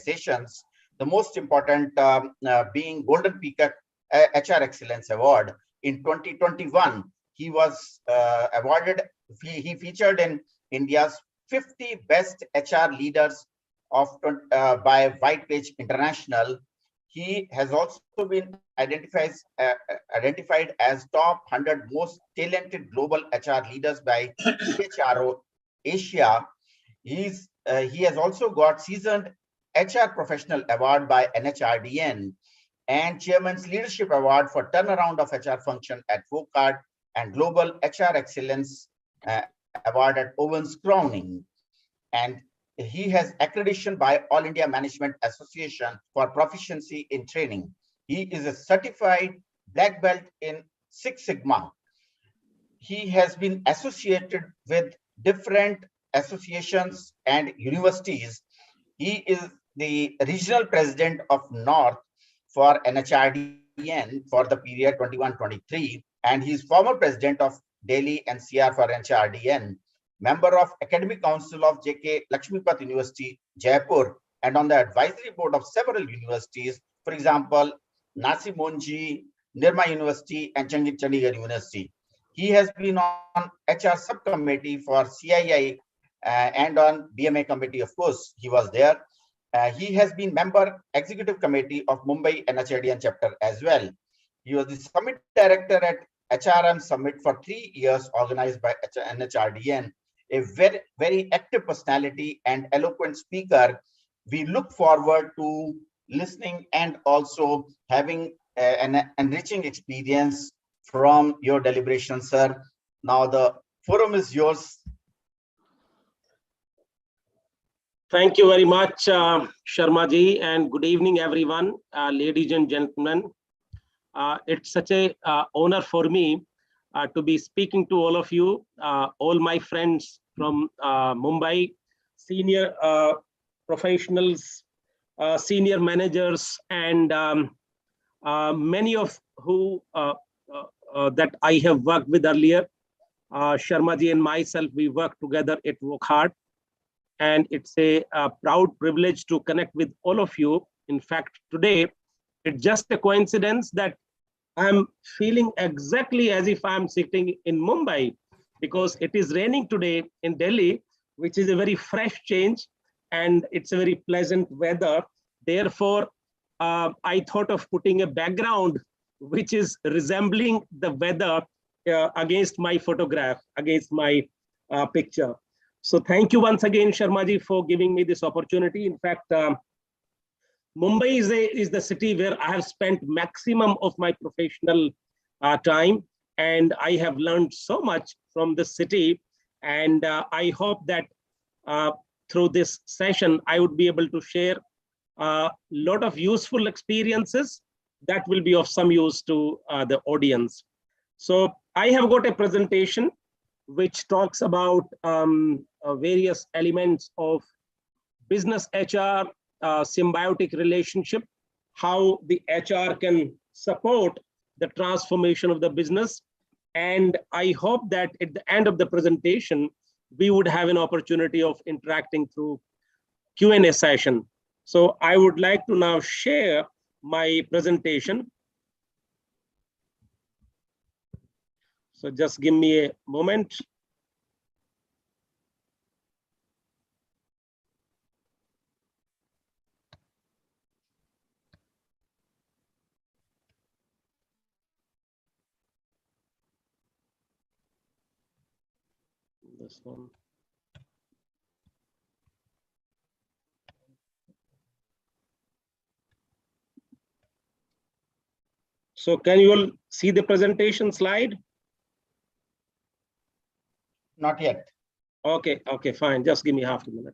organizations, the most important being Golden Peacock HR Excellence Award. In 2021, he was awarded, he featured in India's 50 best HR leaders of by White Page International. He has also been identified as top 100 most talented global HR leaders by CHRO Asia. He has also got Seasoned HR Professional Award by NHRDN and Chairman's Leadership Award for Turnaround of HR Function at Vocard and Global HR Excellence Award at Owens Crowning. And he has accreditation by All India Management Association for proficiency in training. He is a certified black belt in Six Sigma. He has been associated with different associations and universities. He is the regional president of North for NHRDN for the period 21-23, and he is former president of Delhi NCR for NHRDN, member of Academic Council of JK Lakshmipat University, Jaipur, and on the advisory board of several universities, for example, Nasi Monji, Nirma University, and Chandigarh University. He has been on HR subcommittee for CII and on BMA committee, of course, he was there. He has been member executive committee of Mumbai NHRDN chapter as well. He was the summit director at HRM Summit for 3 years, organized by NHRDN. A very, very active personality and eloquent speaker. We look forward to listening and also having an enriching experience from your deliberation, sir. Now the forum is yours. Thank you very much, Sharma ji, and good evening, everyone, ladies and gentlemen. It's such a honor for me to be speaking to all of you, all my friends from Mumbai, senior professionals, senior managers, and many of who that I have worked with earlier. Sharma ji and myself, we work together at Vocard, and it's a proud privilege to connect with all of you. In fact, today, it's just a coincidence that I'm feeling exactly as if I'm sitting in Mumbai, because it is raining today in Delhi, which is a very fresh change, and it's a very pleasant weather. Therefore, I thought of putting a background which is resembling the weather against my photograph, against my picture. So thank you once again, Sharma ji, for giving me this opportunity. In fact, Mumbai is the city where I have spent maximum of my professional time, and I have learned so much from the city. And I hope that through this session, I would be able to share a lot of useful experiences that will be of some use to the audience. So I have got a presentation which talks about various elements of business HR, symbiotic relationship, how the HR can support the transformation of the business. And I hope that at the end of the presentation, we would have an opportunity of interacting through Q&A session. So I would like to now share my presentation. So just give me a moment. This one. So can you all see the presentation slide? Not yet. Okay, okay, fine. Just give me half a minute.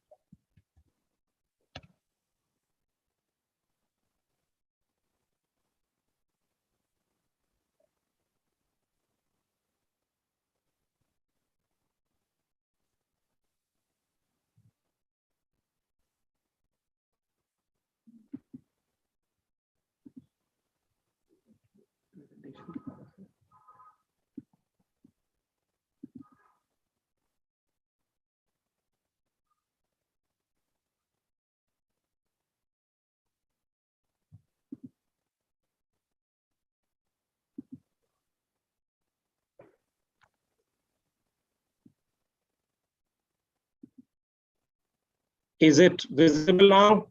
Is it visible now?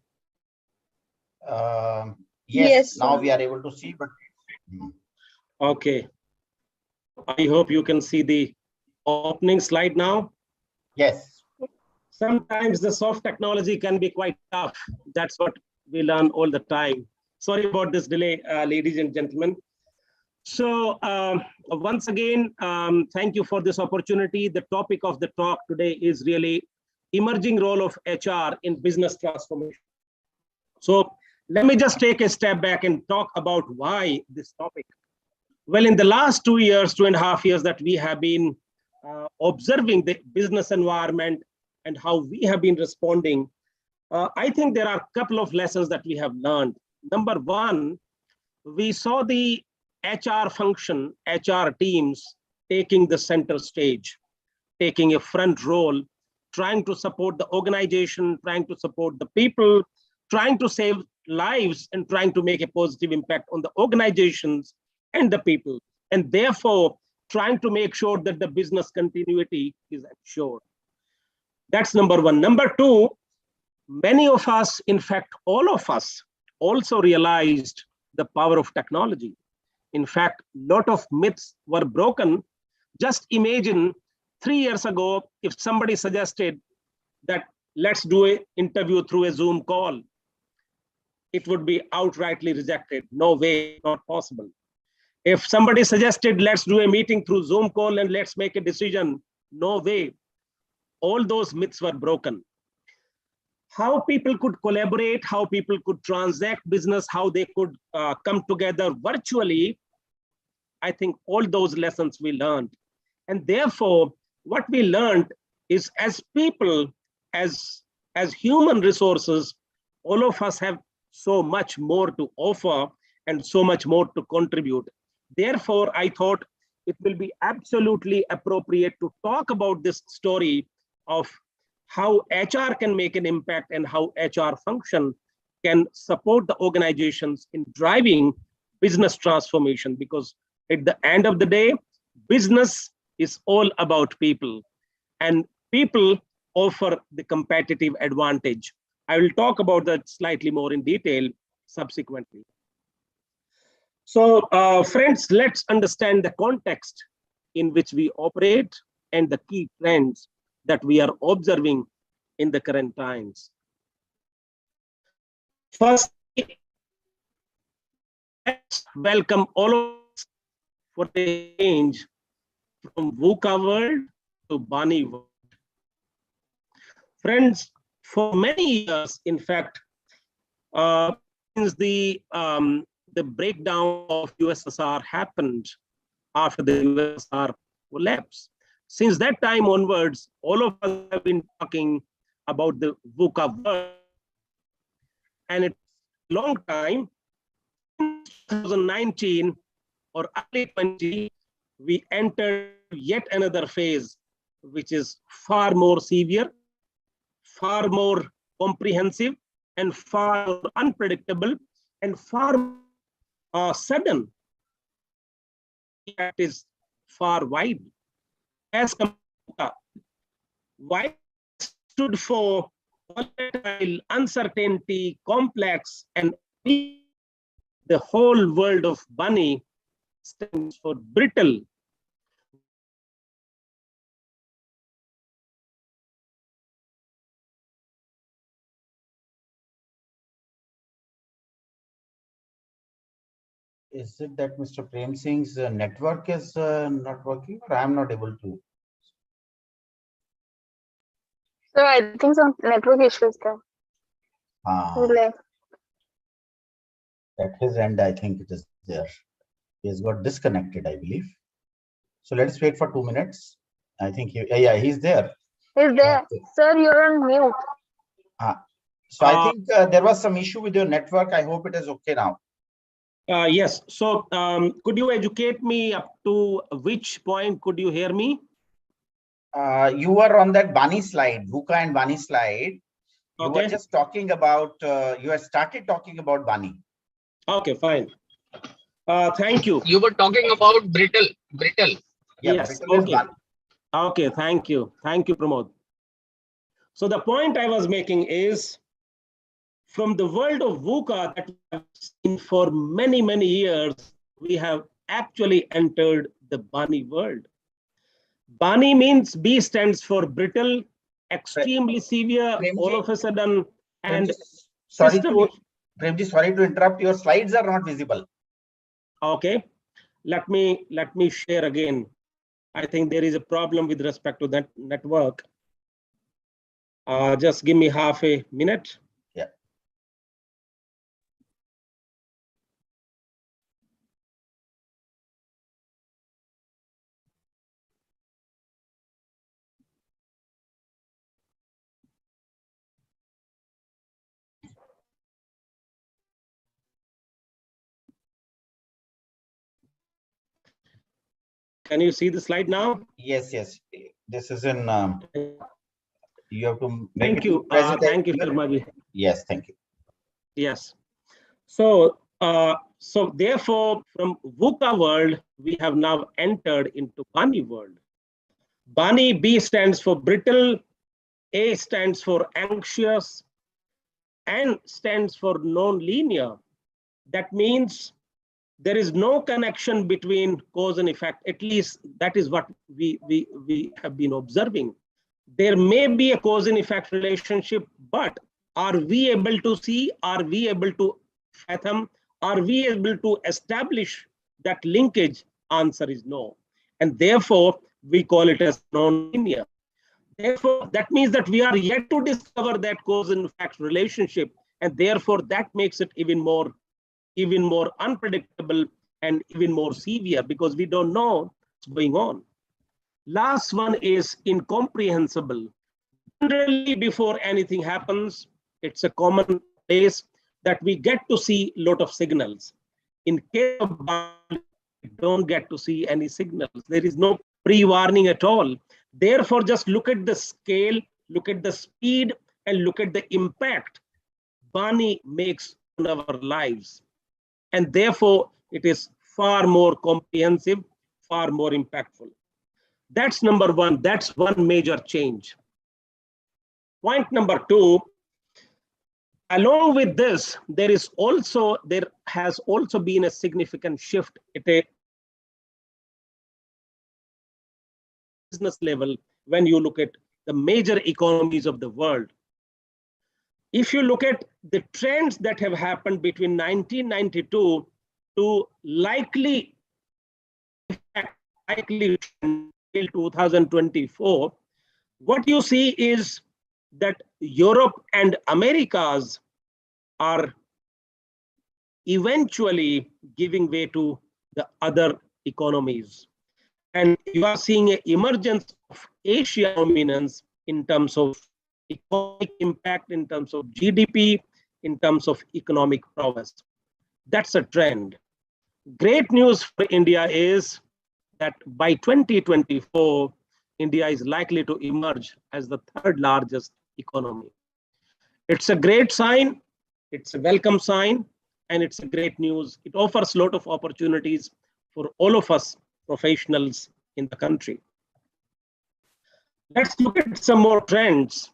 Yes, now we are able to see, but Okay. I hope you can see the opening slide now. yes. Sometimes the soft technology can be quite tough. That's what we learn all the time. Sorry about this delay, ladies and gentlemen. So once again, thank you for this opportunity. The topic of the talk today is really emerging role of HR in business transformation. So let me just take a step back and talk about why this topic. Well, in the last 2 years, 2.5 years that we have been observing the business environment and how we have been responding, I think there are a couple of lessons that we have learned. Number one, we saw the HR function, HR teams taking the center stage, taking a front role, trying to support the organization, trying to support the people, trying to save lives, and trying to make a positive impact on the organizations and the people. And therefore, trying to make sure that the business continuity is ensured. That's number one. Number two, many of us, in fact, all of us, also realized the power of technology. In fact, a lot of myths were broken. Just imagine 3 years ago, if somebody suggested that let's do an interview through a Zoom call, it would be outrightly rejected. No way, not possible. If somebody suggested let's do a meeting through Zoom call and let's make a decision, no way. All those myths were broken. How people could collaborate, how people could transact business, how they could come together virtually, I think all those lessons we learned. And therefore, what we learned is as people, as human resources, all of us have so much more to offer and so much more to contribute. Therefore, I thought it will be absolutely appropriate to talk about this story of how HR can make an impact and how HR function can support the organizations in driving business transformation. Because at the end of the day, business is all about people, and people offer the competitive advantage. I will talk about that slightly more in detail subsequently. So, friends, let's understand the context in which we operate and the key trends that we are observing in the current times. First, let's welcome all of us for the change from VUCA world to Bani world. Friends, for many years, in fact, since the breakdown of USSR happened after the USSR collapse, since that time onwards, all of us have been talking about the VUCA world. And it's a long time. In 2019 or early 20, we entered yet another phase, which is far more severe, far more comprehensive, and far more unpredictable, and far sudden. That is far wide. As wide stood for volatile, uncertainty, complex, and the whole world of Bani stands for brittle. Is it that Mr. Prem Singh's network is not working, or I am not able to? So I think some network issues there. At his end, I think it is there. He has got disconnected, I believe. So let's wait for 2 minutes. I think yeah, he's there. He's there. Sir, you're on mute. So I think there was some issue with your network. I hope it is okay now. Yes. So could you educate me up to which point could you hear me? You were on that Bani slide, VUCA and Bani slide. You Okay. were just talking about, you had started talking about Bani. Okay, fine. Thank you. You were talking about brittle. Yeah, yes. brittle is Okay. Bani. Okay. Thank you. Thank you, Pramod. So the point I was making is, from the world of VUCA that we have seen for many, many years, we have actually entered the BANI world. BANI means B stands for brittle, extremely severe, all Premji, of a sudden, and Premji, sorry systemic. Premji, sorry to interrupt. Your slides are not visible. Okay, let me share again. I think there is a problem with respect to that network. Just give me half a minute. Yeah. Can you see the slide now? Yes, yes. This is in. You have to make Thank it you. present. Thank you, Sharma. Yes, thank you. Yes. So, so therefore, from VUCA world, we have now entered into BANI world. BANI, B stands for brittle, A stands for anxious, N stands for non-linear. That means there is no connection between cause and effect. At least that is what we have been observing. There may be a cause and effect relationship, but are we able to see, are we able to fathom, are we able to establish that linkage? Answer is no. And therefore, we call it as non-linear. Therefore, that means that we are yet to discover that cause and effect relationship. And therefore, that makes it even more unpredictable and even more severe, because we don't know what's going on. Last one is incomprehensible. Generally, before anything happens, it's a common place that we get to see a lot of signals. In case of BANI, we don't get to see any signals. There is no pre-warning at all. Therefore, just look at the scale, look at the speed, and look at the impact BANI makes on our lives. And therefore, it is far more comprehensive, far more impactful. That's number one. That's one major change. Point number two, along with this, there has also been a significant shift at a business level when you look at the major economies of the world. If you look at the trends that have happened between 1992 to likely till 2024, what you see is that Europe and Americas are eventually giving way to the other economies. And you are seeing an emergence of Asia dominance in terms of economic impact, in terms of GDP, in terms of economic prowess. That's a trend. Great news for India is that by 2024, India is likely to emerge as the third largest economy. It's a great sign, it's a welcome sign, and it's a great news. It offers a lot of opportunities for all of us professionals in the country. Let's look at some more trends.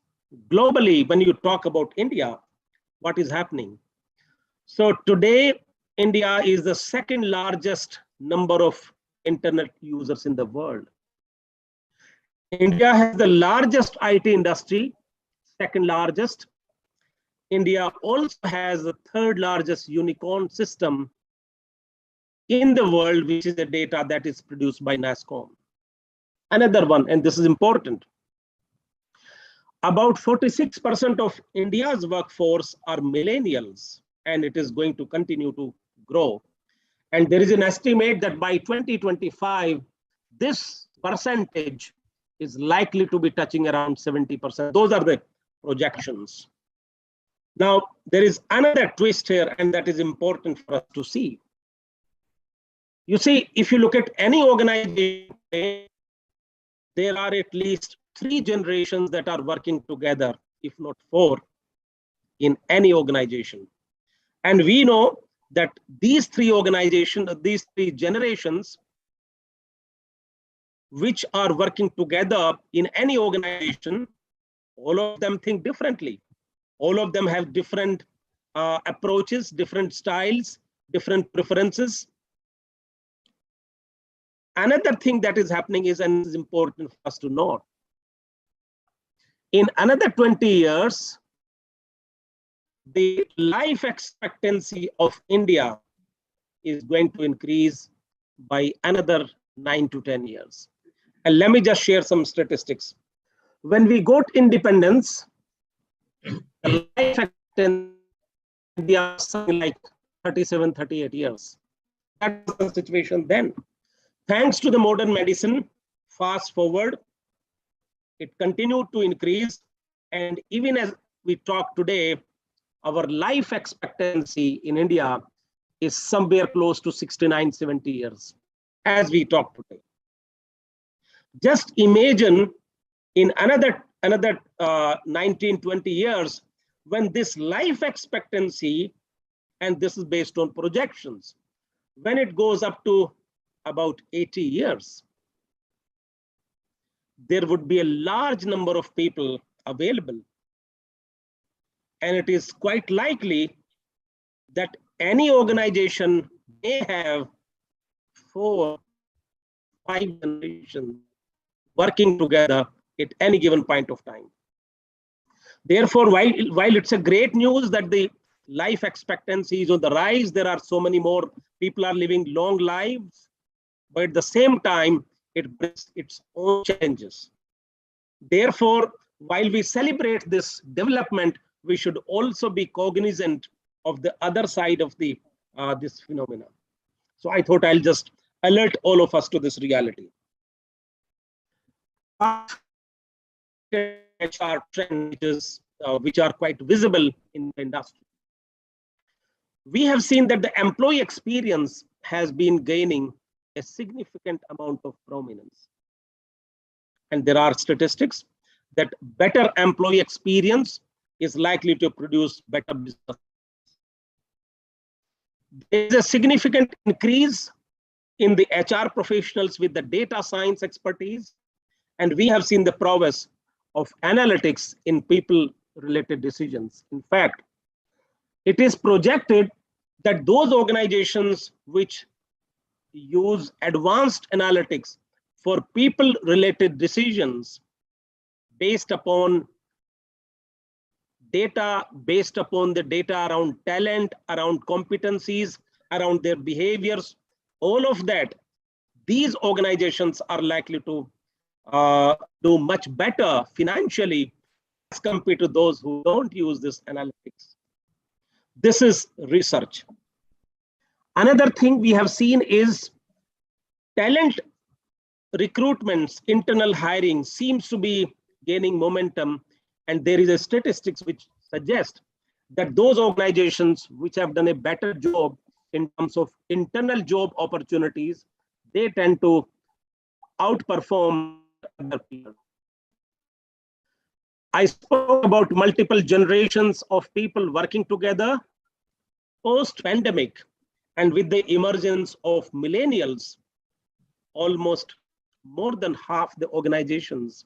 Globally, when you talk about India, what is happening? So today, India is the second largest number of internet users in the world. India has the largest IT industry, second largest. India also has the third largest unicorn system in the world, which is the data that is produced by NASSCOM. Another one, and this is important, about 46% of India's workforce are millennials, and it is going to continue to grow. And there is an estimate that by 2025, this percentage is likely to be touching around 70%. Those are the projections. Now, there is another twist here, and that is important for us to see. You see, if you look at any organization, there are at least 3 generations that are working together, if not 4, in any organization. And we know that these 3 organizations, these 3 generations, which are working together in any organization, All of them think differently. All of them have different approaches, different styles, different preferences. Another thing that is happening is, and this is important for us to note, in another 20 years, the life expectancy of India is going to increase by another 9 to 10 years. And let me just share some statistics. When we got independence, the life expectancy in India was something like 37, 38 years. That was the situation then. Thanks to the modern medicine, fast forward, it continued to increase. And even as we talk today, our life expectancy in India is somewhere close to 69, 70 years as we talk today. Just imagine in another 19, 20 years, when this life expectancy, and this is based on projections, when it goes up to about 80 years, there would be a large number of people available. And it is quite likely that any organization may have 4, 5 generations working together at any given point of time. Therefore, while it's a great news that the life expectancy is on the rise, there are so many more people are living long lives, but at the same time, it brings its own challenges. Therefore, while we celebrate this development, we should also be cognizant of the other side of the this phenomenon. So I thought I'll just alert all of us to this reality. HR trends which are quite visible in the industry. We have seen that the employee experience has been gaining a significant amount of prominence. And there are statistics that better employee experience is likely to produce better business. There is a significant increase in the HR professionals with the data science expertise, and we have seen the prowess of analytics in people-related decisions. In fact, it is projected that those organizations which use advanced analytics for people-related decisions based upon data, based upon the data around talent, around competencies, around their behaviors, all of that, these organizations are likely to do much better financially as compared to those who don't use this analytics. This is research. Another thing we have seen is talent recruitments, internal hiring seems to be gaining momentum, and there is a statistics which suggest that those organizations which have done a better job in terms of internal job opportunities, they tend to outperform other people. I spoke about multiple generations of people working together post-pandemic, and with the emergence of millennials, almost more than half the organizations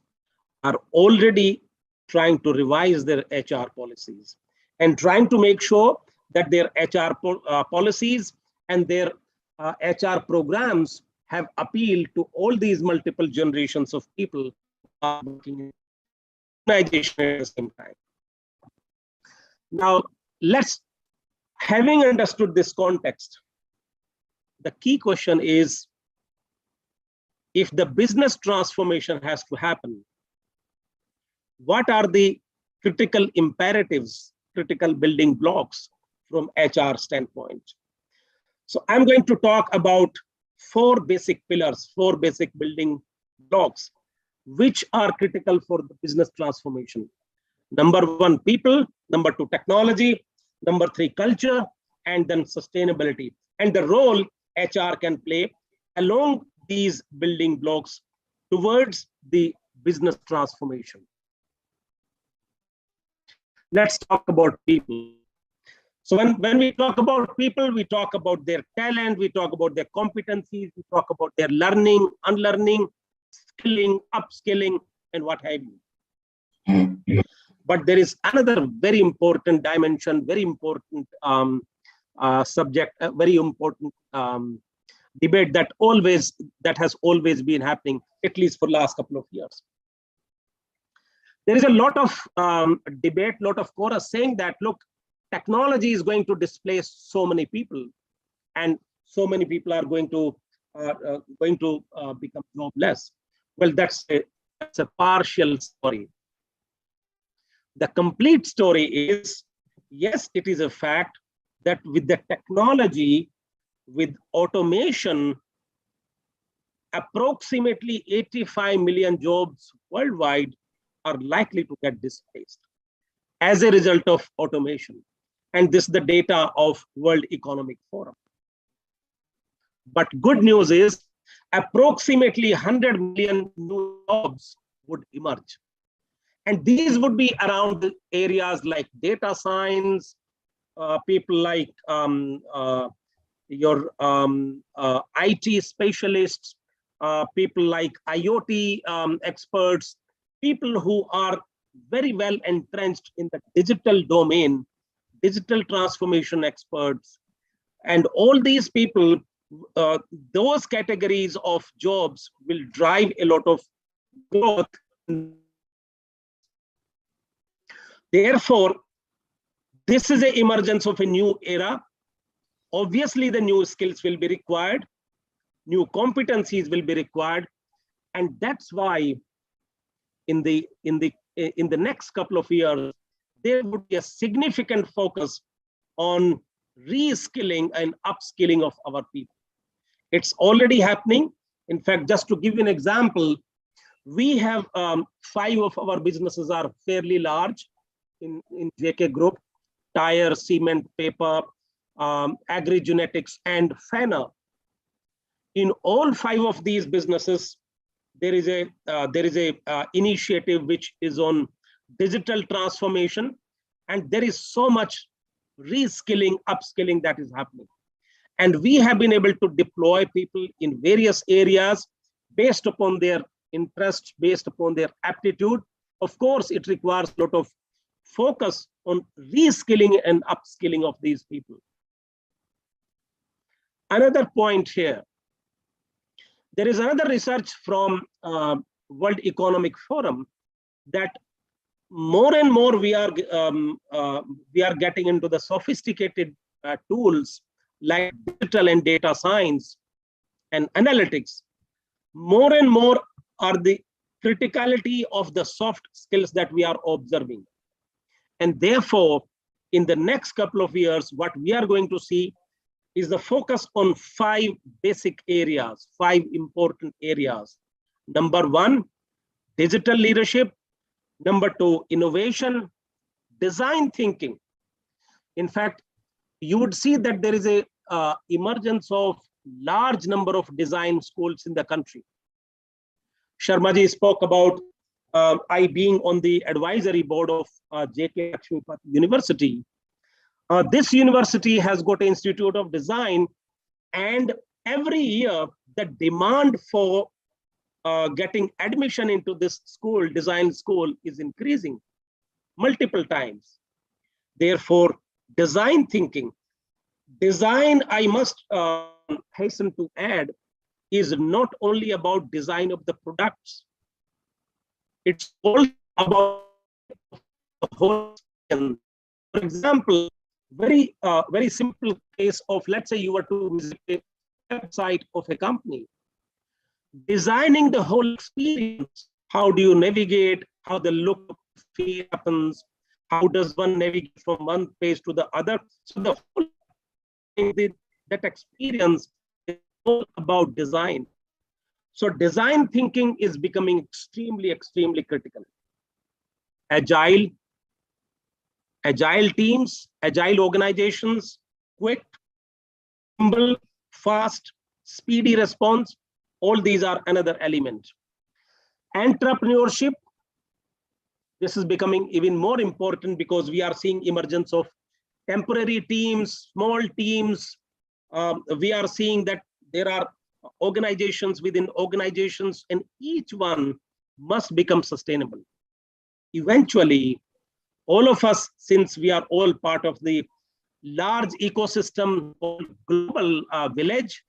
are already trying to revise their HR policies and trying to make sure that their HR policies and their HR programs have appealed to all these multiple generations of people who are working in the organization at the same time. Now, having understood this context, the key question is, if the business transformation has to happen, what are the critical imperatives, critical building blocks from HR standpoint? So I'm going to talk about 4 basic pillars, 4 basic building blocks, which are critical for the business transformation. Number 1, people. Number 2, technology. Number 3, culture. And then sustainability. And the role HR can play along these building blocks towards the business transformation. Let's talk about people. So when we talk about people, we talk about their talent, we talk about their competencies, we talk about their learning, unlearning, skilling, upskilling, and what have you. But there is another very important dimension, very important subject, a very important debate that has always been happening, at least for last couple of years. There is a lot of debate, lot of chorus saying that, look, technology is going to displace so many people, and so many people are going to become jobless. Well, that's a partial story. The complete story is, yes, it is a fact that with the technology, with automation, approximately 85 million jobs worldwide are likely to get displaced as a result of automation. And this is the data of World Economic Forum. But good news is approximately 100 million new jobs would emerge. And these would be around areas like data science, people like your IT specialists, people like IoT experts, people who are very well entrenched in the digital domain, digital transformation experts. And all these people, those categories of jobs will drive a lot of growth. Therefore, this is an emergence of a new era. Obviously, the new skills will be required, new competencies will be required, and that's why in the next couple of years, there would be a significant focus on reskilling and upskilling of our people. It's already happening. In fact, just to give you an example, we have 5 of our businesses are fairly large in JK Group: tire, cement, paper, agri-genetics, and FANA. In all 5 of these businesses, there is a initiative which is on digital transformation, and there is so much reskilling, upskilling that is happening. And we have been able to deploy people in various areas based upon their interests, based upon their aptitude. Of course, it requires a lot of focus on reskilling and upskilling of these people. Another point here, there is another research from World Economic Forum that more and more we are getting into the sophisticated tools like digital and data science and analytics. More and more are the criticality of the soft skills that we are observing. And therefore, in the next couple of years, what we are going to see is the focus on 5 basic areas, 5 important areas. Number 1, digital leadership. Number 2, innovation, design thinking. In fact, you would see that there is a emergence of large number of design schools in the country. Sharmaji spoke about I being on the advisory board of JK University. This university has got an Institute of Design, and every year the demand for getting admission into this school, design school, is increasing multiple times. Therefore, design thinking, design, I must hasten to add, is not only about design of the products. It's also about the whole. For example, very simple case of, let's say you were to visit a website of a company. Designing the whole experience, how do you navigate, how the look feel happens, how does one navigate from one page to the other. So the whole thing, that experience is all about design. So design thinking is becoming extremely critical. Agile teams, agile organizations, quick, humble, fast, speedy response, all these are another element. Entrepreneurship, this is becoming even more important because we are seeing emergence of temporary teams, small teams. We are seeing that there are organizations within organizations, and each one must become sustainable. eventually, all of us, since we are all part of the large ecosystem or global village,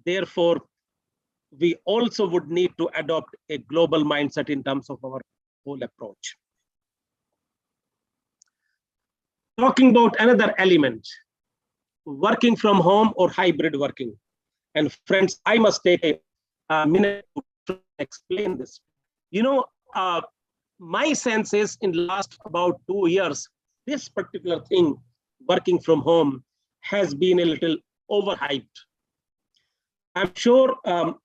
therefore, we also would need to adopt a global mindset in terms of our whole approach. Talking about another element, working from home or hybrid working. And friends, I must take a minute to explain this. You know, my sense is in last about 2 years, this particular thing, working from home, has been a little overhyped. I'm sure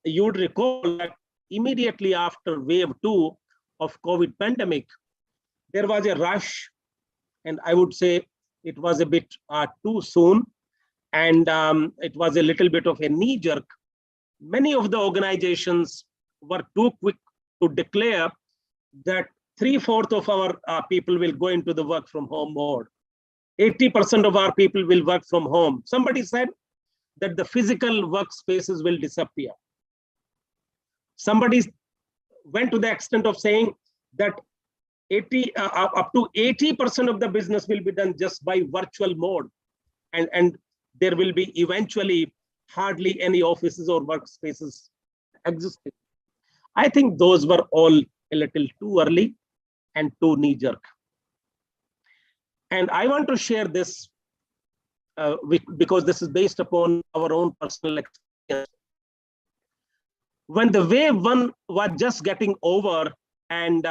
you'd recall that immediately after wave 2 of COVID pandemic, there was a rush, and I would say it was a bit too soon, and it was a little bit of a knee jerk. Many of the organizations were too quick to declare that 3/4 of our people will go into the work from home mode. 80% of our people will work from home. Somebody said that the physical workspaces will disappear. Somebody went to the extent of saying that up to 80% of the business will be done just by virtual mode, and there will be eventually hardly any offices or workspaces existing. I think those were all a little too early and too knee-jerk. And I want to share this because this is based upon our own personal experience. When the wave 1 was just getting over and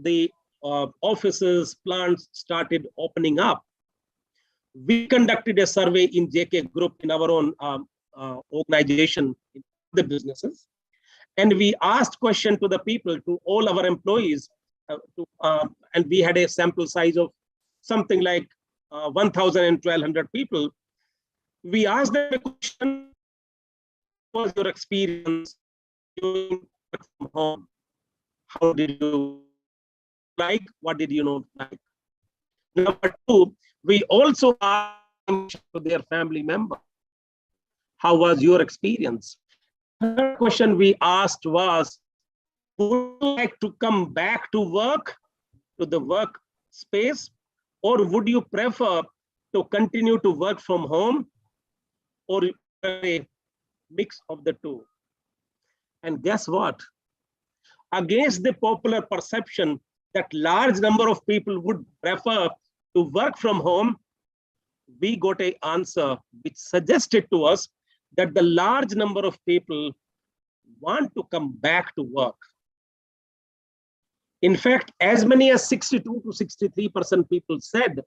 the offices, plants started opening up, we conducted a survey in JK Group in our own organization, in the businesses. And we asked question to the people, to all our employees, and we had a sample size of something like 1,000 and 1,200 people. We asked them a question, what was your experience doing work from home? How did you like? What did you not like? Number 2, we also asked to their family member, how was your experience? Third question we asked was, would you like to come back to work, to the work space, or would you prefer to continue to work from home, or a mix of the two? And guess what? Against the popular perception that large number of people would prefer to work from home, we got an answer which suggested to us that the large number of people want to come back to work. In fact, as many as 62 to 63% people said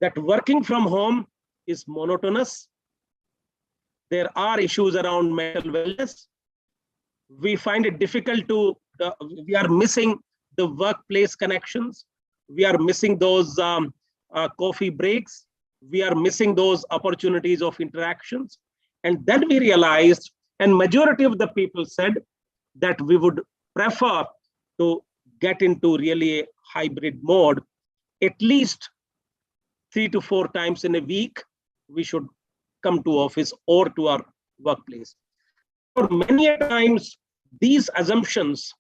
that working from home is monotonous. There are issues around mental wellness. We find it difficult to, we are missing the workplace connections. We are missing those coffee breaks. We are missing those opportunities of interactions. And then we realized, and majority of the people said that we would prefer to get into really a hybrid mode. At least 3 to 4 times in a week, we should come to office or to our workplace. For many times, these assumptions,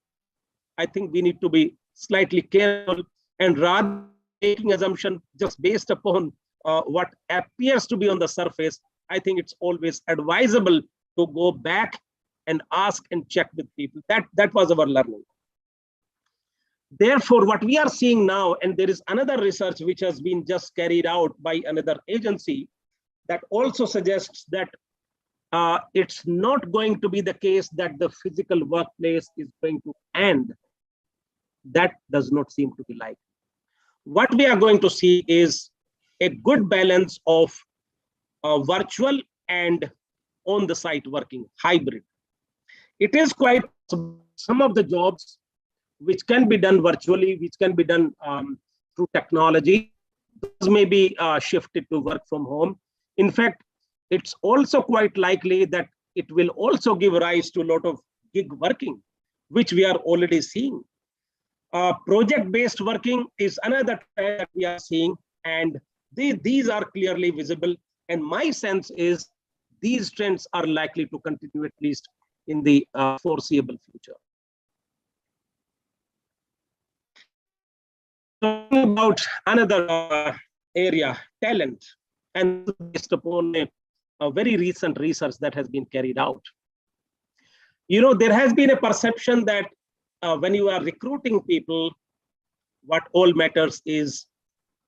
I think we need to be slightly careful, and rather than making assumption just based upon what appears to be on the surface, I think it's always advisable to go back and ask and check with people. That was our learning. Therefore, what we are seeing now, and there is another research which has been just carried out by another agency that also suggests that it's not going to be the case that the physical workplace is going to end. That does not seem to be likely. What we are going to see is a good balance of virtual and on-the-site working, hybrid. It is quite some of the jobs which can be done virtually, which can be done through technology, those may be shifted to work from home. In fact, it's also quite likely that it will also give rise to a lot of gig working, which we are already seeing. Project-based working is another trend that we are seeing, and these are clearly visible. And my sense is these trends are likely to continue at least in the foreseeable future. Talking about another area, talent, and based upon a very recent research that has been carried out. You know, there has been a perception that when you are recruiting people, what all matters is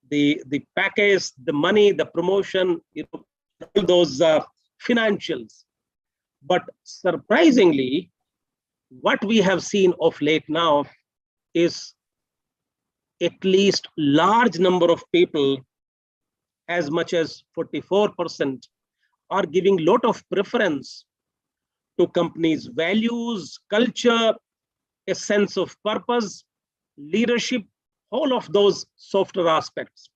the package, the money, the promotion, you know, all those financials. But surprisingly, what we have seen of late now is at least large number of people, as much as 44%, are giving lot of preference to companies' values, culture, a sense of purpose, leadership, all of those softer aspects.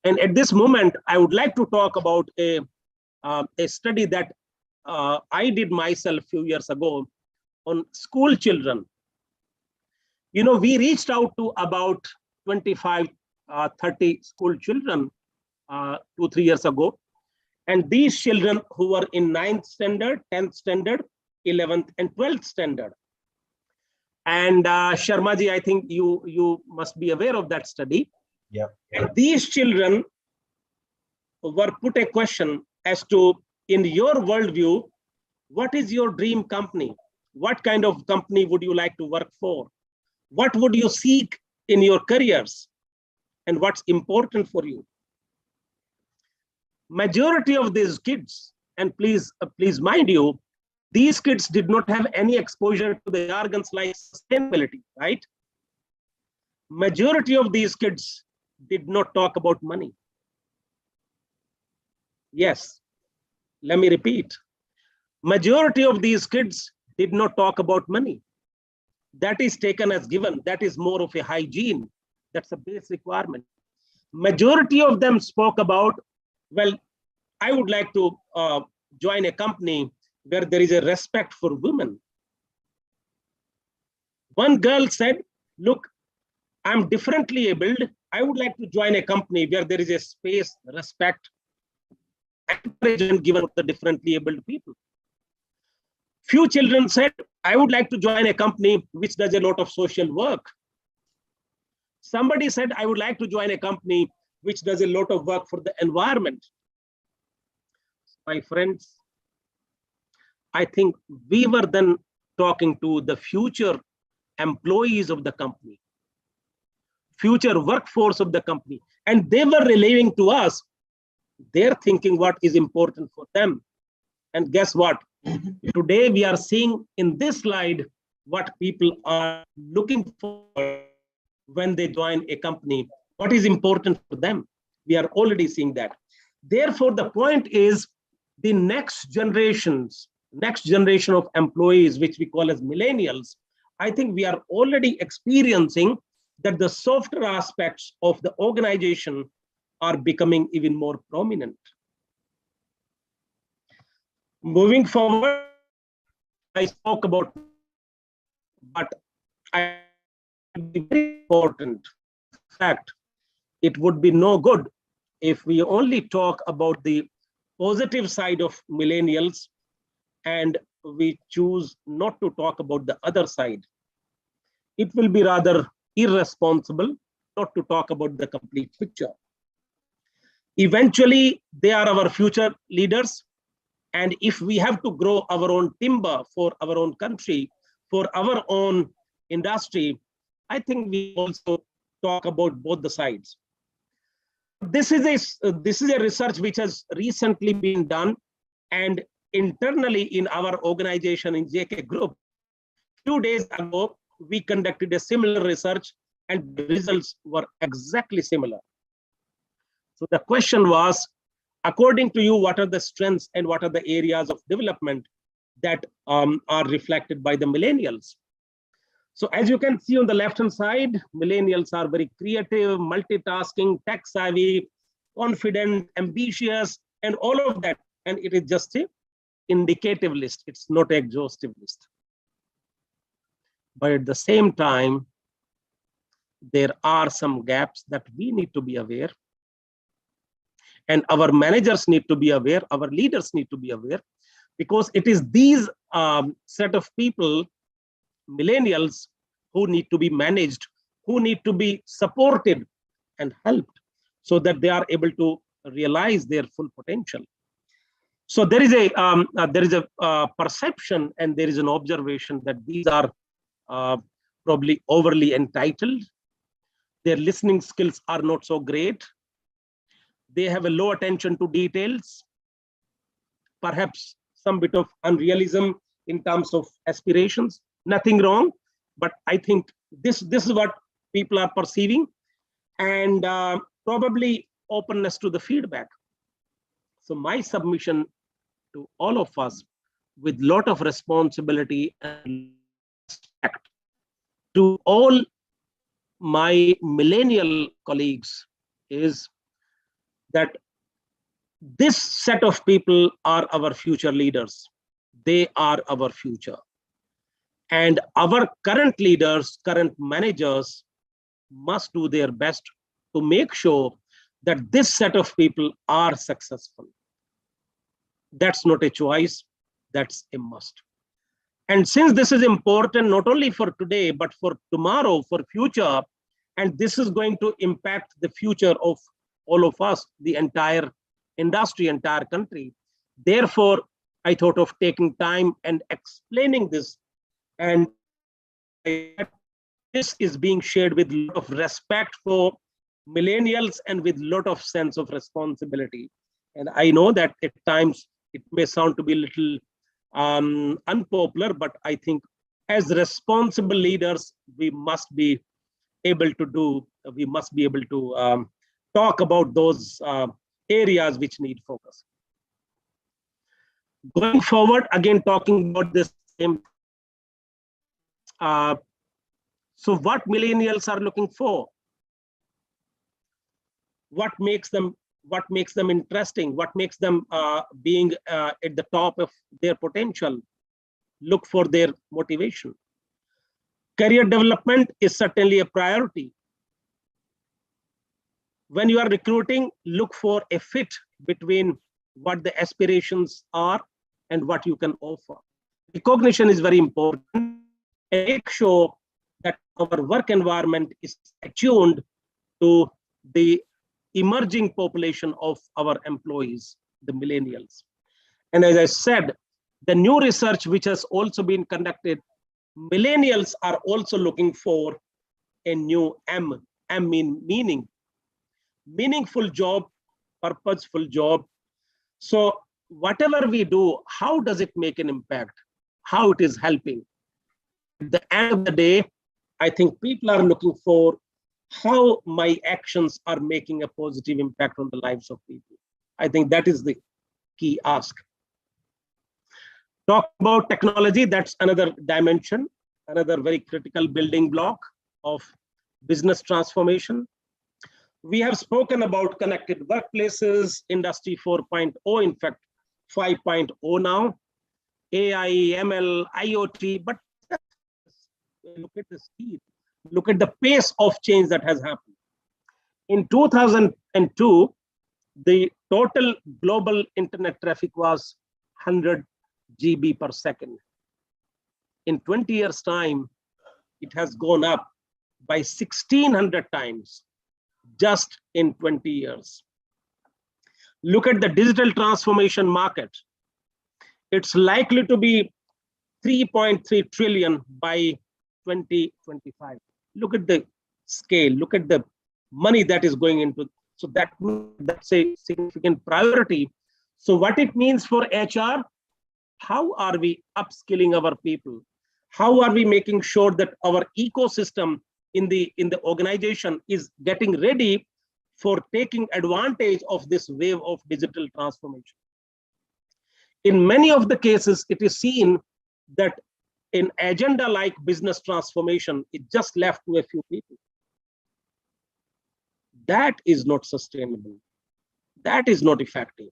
And at this moment, I would like to talk about a study that I did myself a few years ago on school children. You know, we reached out to about 25, 30 school children 2-3 years ago. And these children who were in 9th standard, 10th standard, 11th and 12th standard. And Sharmaji, I think you must be aware of that study. Yeah. And these children were put a question as to, in your worldview, what is your dream company? What kind of company would you like to work for? What would you seek in your careers? And what's important for you? Majority of these kids, and please mind you, these kids did not have any exposure to the jargons like sustainability, right? Majority of these kids did not talk about money. Yes, let me repeat. Majority of these kids did not talk about money. That is taken as given. That is more of a hygiene. That's a base requirement. Majority of them spoke about, well, I would like to join a company where there is a respect for women. One girl said, look, I'm differently abled. I would like to join a company where there is a space, respect, encouragement given to the differently abled people. Few children said, I would like to join a company which does a lot of social work. Somebody said, I would like to join a company which does a lot of work for the environment. My friends, I think we were then talking to the future employees of the company, future workforce of the company, and they were relaying to us, they're thinking what is important for them. And guess what? Today we are seeing in this slide what people are looking for when they join a company, what is important for them. We are already seeing that. Therefore, the point is the next generation of employees, which we call as millennials, I think we are already experiencing that the softer aspects of the organization are becoming even more prominent. Moving forward, I spoke about, but I very important fact, it would be no good if we only talk about the positive side of millennials and we choose not to talk about the other side. It will be rather irresponsible not to talk about the complete picture. Eventually, they are our future leaders. And if we have to grow our own timber for our own country, for our own industry, I think we also talk about both the sides. This is a research which has recently been done, and internally in our organization in JK Group, 2 days ago, we conducted a similar research and the results were exactly similar. So the question was, according to you, what are the strengths and what are the areas of development that are reflected by the millennials? So as you can see on the left-hand side, millennials are very creative, multitasking, tech-savvy, confident, ambitious, and all of that. And it is just an indicative list. It's not an exhaustive list. But at the same time, there are some gaps that we need to be aware. And our managers need to be aware, our leaders need to be aware, because it is these set of people, millennials, who need to be managed who need to be supported and helped so that they are able to realize their full potential. So there is a perception and there is an observation that these are probably overly entitled. Their listening skills are not so great. They have a low attention to details, perhaps some bit of unrealism in terms of aspirations. Nothing wrong, but I think this is what people are perceiving, and probably openness to the feedback. So my submission to all of us, with lot of responsibility and respect to all my millennial colleagues, is that this set of people are our future leaders. They are our future. And our current leaders, current managers must do their best to make sure that this set of people are successful. That's not a choice, that's a must. And since this is important not only for today, but for tomorrow, for future, and this is going to impact the future of all of us, the entire industry, entire country. Therefore, I thought of taking time and explaining this, and this is being shared with a lot of respect for millennials and with a lot of sense of responsibility. And I know that at times it may sound to be a little unpopular, but I think as responsible leaders, we must be able to talk about those areas which need focus. Going forward, again, talking about this same. So what millennials are looking for? What makes them interesting? What makes them being at the top of their potential? Look for their motivation. Career development is certainly a priority. When you are recruiting, look for a fit between what the aspirations are and what you can offer. Recognition is very important. Make sure that our work environment is attuned to the emerging population of our employees, the millennials. And as I said, the new research which has also been conducted, millennials are also looking for a new meaning, meaningful job, purposeful job. So whatever we do, how does it make an impact? How it is helping? At the end of the day, I think people are looking for how my actions are making a positive impact on the lives of people. I think that is the key ask. Talk about technology, that's another dimension, another very critical building block of business transformation. We have spoken about connected workplaces, Industry 4.0, in fact, 5.0 now, AI, ML, IoT, but look at the speed, look at the pace of change that has happened. In 2002, the total global internet traffic was 100 GB per second. In 20 years' time, it has gone up by 1,600 times just in 20 years. Look at the digital transformation market. It's likely to be 3.3 trillion by 2025. Look at the scale, look at the money that is going into. So that's a significant priority. So what it means for HR, how are we upskilling our people? How are we making sure that our ecosystem in the organization is getting ready for taking advantage of this wave of digital transformation? In many of the cases, it is seen that an agenda like business transformation is just left to a few people. That is not sustainable. That is not effective.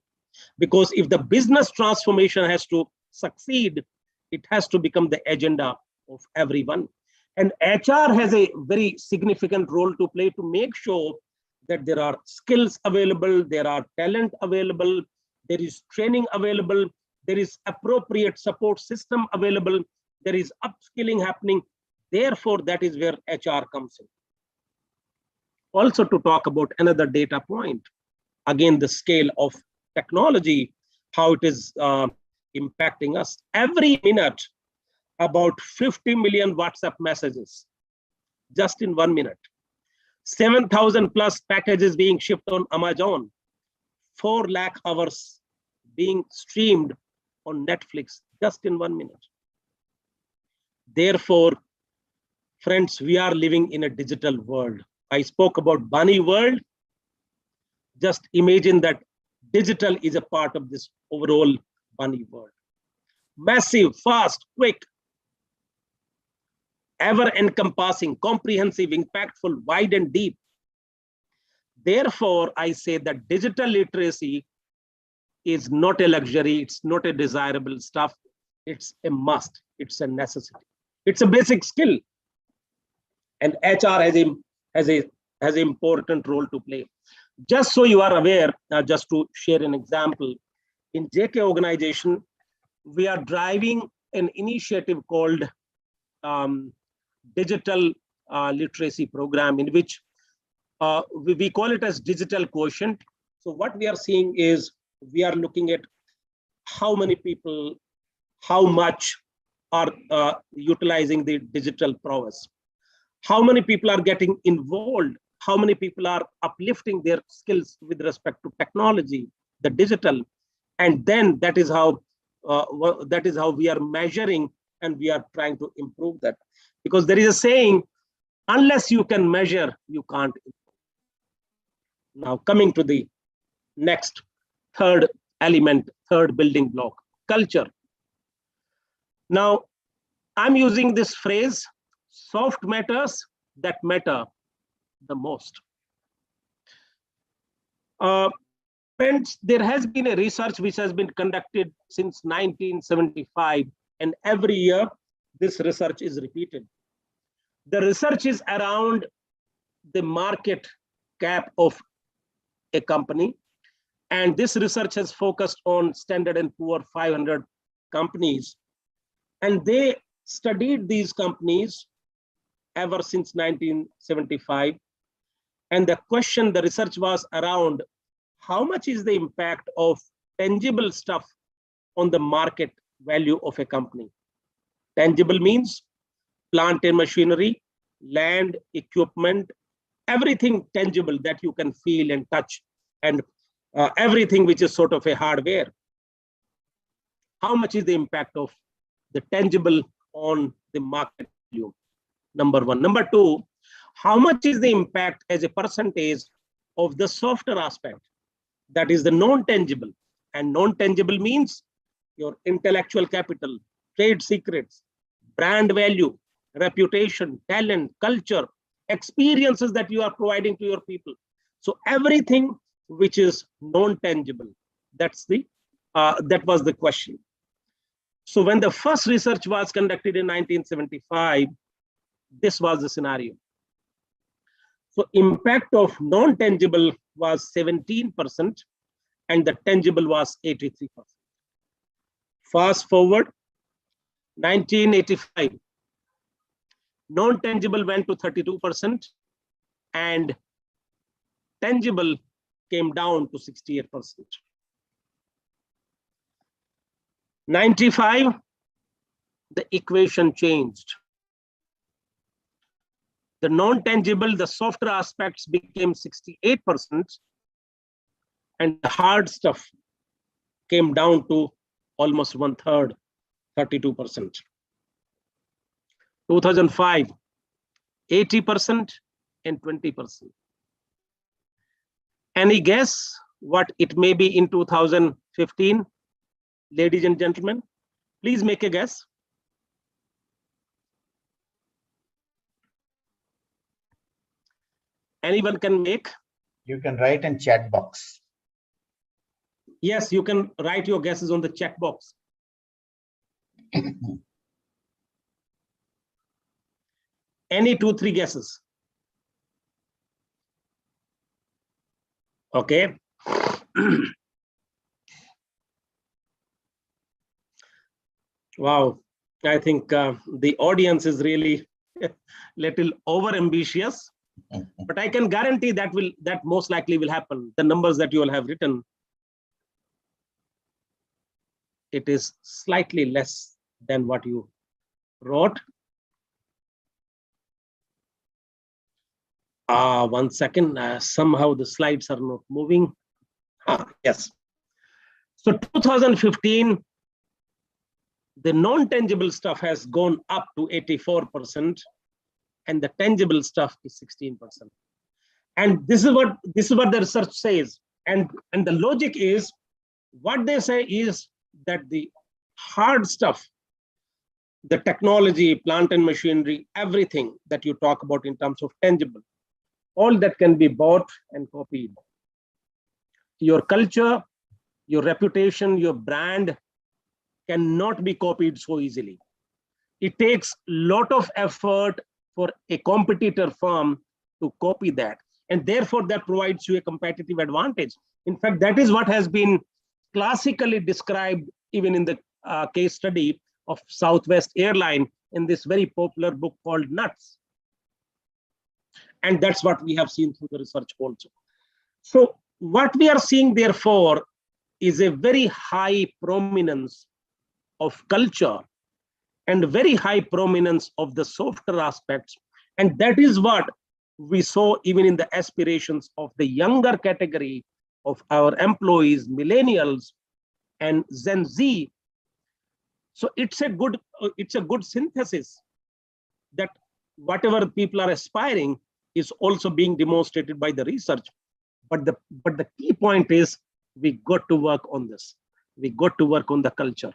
Because if the business transformation has to succeed, it has to become the agenda of everyone. And HR has a very significant role to play to make sure that there are skills available, there are talent available, there is training available, there is appropriate support system available, there is upskilling happening. Therefore, that is where HR comes in. also to talk about another data point. Again, the scale of technology, how it is impacting us. Every minute, about 50 million WhatsApp messages, just in 1 minute. 7,000 plus packages being shipped on Amazon. 4 lakh hours being streamed on Netflix, just in 1 minute. Therefore, friends, we are living in a digital world. I spoke about bunny world. Just imagine that digital is a part of this overall bunny world. Massive, fast, quick, ever-encompassing, comprehensive, impactful, wide and deep. Therefore, I say that digital literacy is not a luxury, it's not a desirable stuff, it's a must, it's a necessity. It's a basic skill. And HR has an important role to play. Just so you are aware, just to share an example, in JK organization, we are driving an initiative called digital literacy program, in which we call it as digital quotient. So what we are seeing is we are looking at how many people, how much are utilizing the digital prowess, how many people are getting involved, how many people are uplifting their skills with respect to technology, the digital, and then that is how we are measuring, and we are trying to improve that. Because there is a saying, unless you can measure, you can't improve. Now coming to the next, third element, third building block, culture. Now I'm using this phrase, soft matters that matter the most. Friends, there has been a research which has been conducted since 1975, and every year this research is repeated. The research is around the market cap of a company, and this research has focused on Standard & Poor 500 companies, and they studied these companies ever since 1975. And the question, the research was around how much is the impact of tangible stuff on the market value of a company. Tangible means plant and machinery, land, equipment, everything tangible that you can feel and touch, and everything which is sort of a hardware. How much is the impact of the tangible on the market value? Number one. Number two, how much is the impact as a percentage of the softer aspect, that is the non-tangible? And non-tangible means your intellectual capital, trade secrets, brand value, reputation, talent, culture, experiences that you are providing to your people. So everything which is non-tangible, that was the question. So when the first research was conducted in 1975, this was the scenario. So impact of non-tangible was 17% and the tangible was 83%. Fast forward, 1985, non-tangible went to 32% and tangible came down to 68%. 95, the equation changed. The non-tangible, the softer aspects became 68%, and the hard stuff came down to almost 1/3, 32%. 2005, 80% and 20%. Any guess what it may be in 2015? Ladies and gentlemen, please make a guess. Anyone can make? You can write in chat box. Yes, you can write your guesses on the chat box. Any 2-3 guesses? Okay. Wow, I think the audience is really little over ambitious. But I can guarantee that most likely will happen. The numbers that you all have written, it is slightly less than what you wrote. 1 second. Somehow the slides are not moving. Yes. So 2015, the non-tangible stuff has gone up to 84%, and the tangible stuff is 16%. And this is what the research says. And the logic is, what they say is that the hard stuff, the technology, plant and machinery, everything that you talk about in terms of tangible, all that can be bought and copied. Your culture, your reputation, your brand cannot be copied so easily. It takes a lot of effort for a competitor firm to copy that. And therefore, that provides you a competitive advantage. In fact, that is what has been classically described even in the case study of Southwest Airline in this very popular book called Nuts. And that's what we have seen through the research also. So what we are seeing, therefore, is a very high prominence of culture and very high prominence of the softer aspects. And that is what we saw even in the aspirations of the younger category of our employees, millennials and Gen Z. So it's a good synthesis that whatever people are aspiring is also being demonstrated by the research. But the key point is, we got to work on this. We got to work on the culture.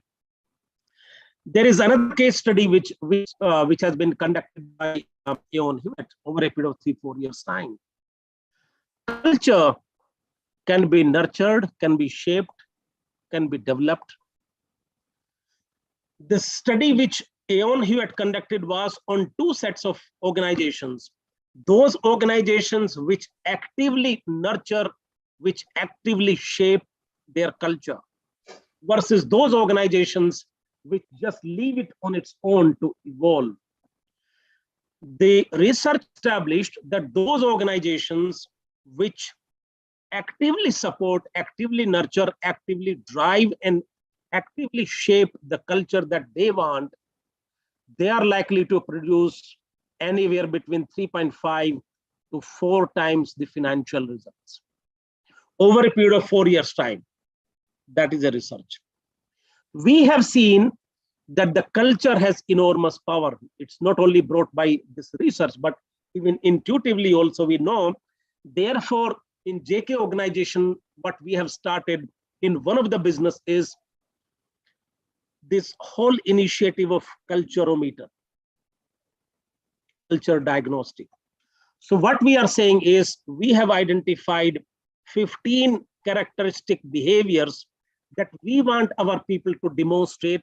There is another case study which has been conducted by Eon Hewitt over a period of 3-4 years time. Culture can be nurtured, can be shaped, can be developed. The study which Eon Hewitt conducted was on 2 sets of organizations. Those organizations which actively nurture, which actively shape their culture, versus those organizations which just leave it on its own to evolve. The research established that those organizations which actively support, actively nurture, actively drive, and actively shape the culture that they want, they are likely to produce anywhere between 3.5 to 4 times the financial results over a period of 4 years' time. That is a research. We have seen that the culture has enormous power. It's not only brought by this research, but even intuitively also we know. Therefore, in JK organization, what we have started in one of the business is this whole initiative of culturometer, culture diagnostic. So what we are saying is, we have identified 15 characteristic behaviors that we want our people to demonstrate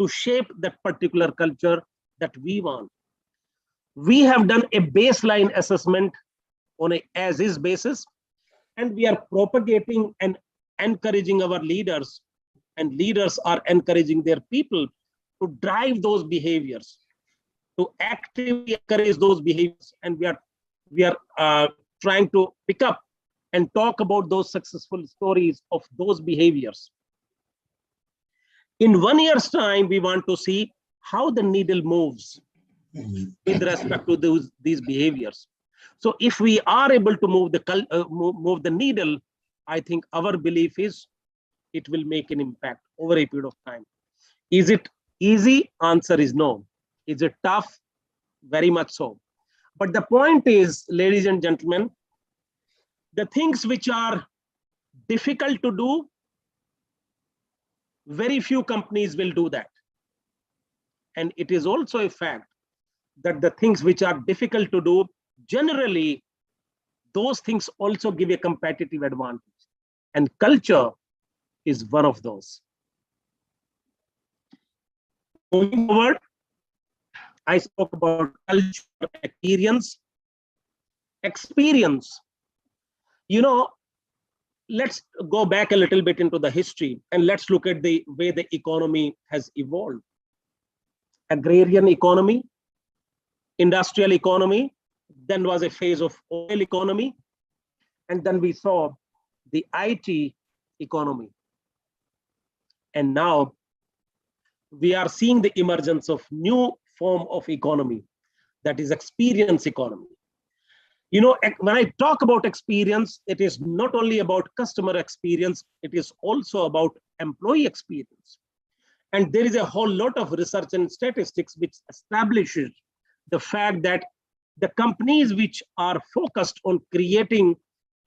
to shape that particular culture that we want. We have done a baseline assessment on a as-is basis, and we are propagating and encouraging our leaders, and leaders are encouraging their people to drive those behaviors, to actively encourage those behaviors. And we are trying to pick up and talk about those successful stories of those behaviors. In 1 year's time, we want to see how the needle moves with respect to these behaviors. So if we are able to move the needle, I think our belief is it will make an impact over a period of time. Is it easy? Answer is no. Is it tough? Very much so. But the point is, ladies and gentlemen, the things which are difficult to do, very few companies will do that. And it is also a fact that the things which are difficult to do, generally, those things also give a competitive advantage. And culture is one of those. Moving forward, I spoke about culture, experience. You know, let's go back a little bit into the history and let's look at the way the economy has evolved. Agrarian economy, industrial economy, Then was a phase of oil economy. And then we saw the IT economy. And now we are seeing the emergence of new form of economy, that is experience economy. You know, when I talk about experience, it is not only about customer experience, it is also about employee experience. And there is a whole lot of research and statistics which establishes the fact that the companies which are focused on creating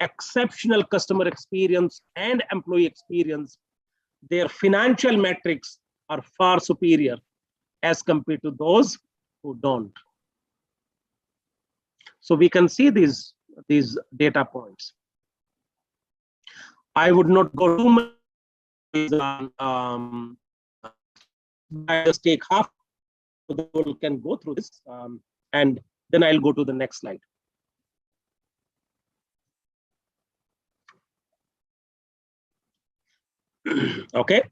exceptional customer experience and employee experience, their financial metrics are far superior as compared to those who don't. So we can see these data points. I would not go too much. I just take half, so the people can go through this, and then I'll go to the next slide. Okay.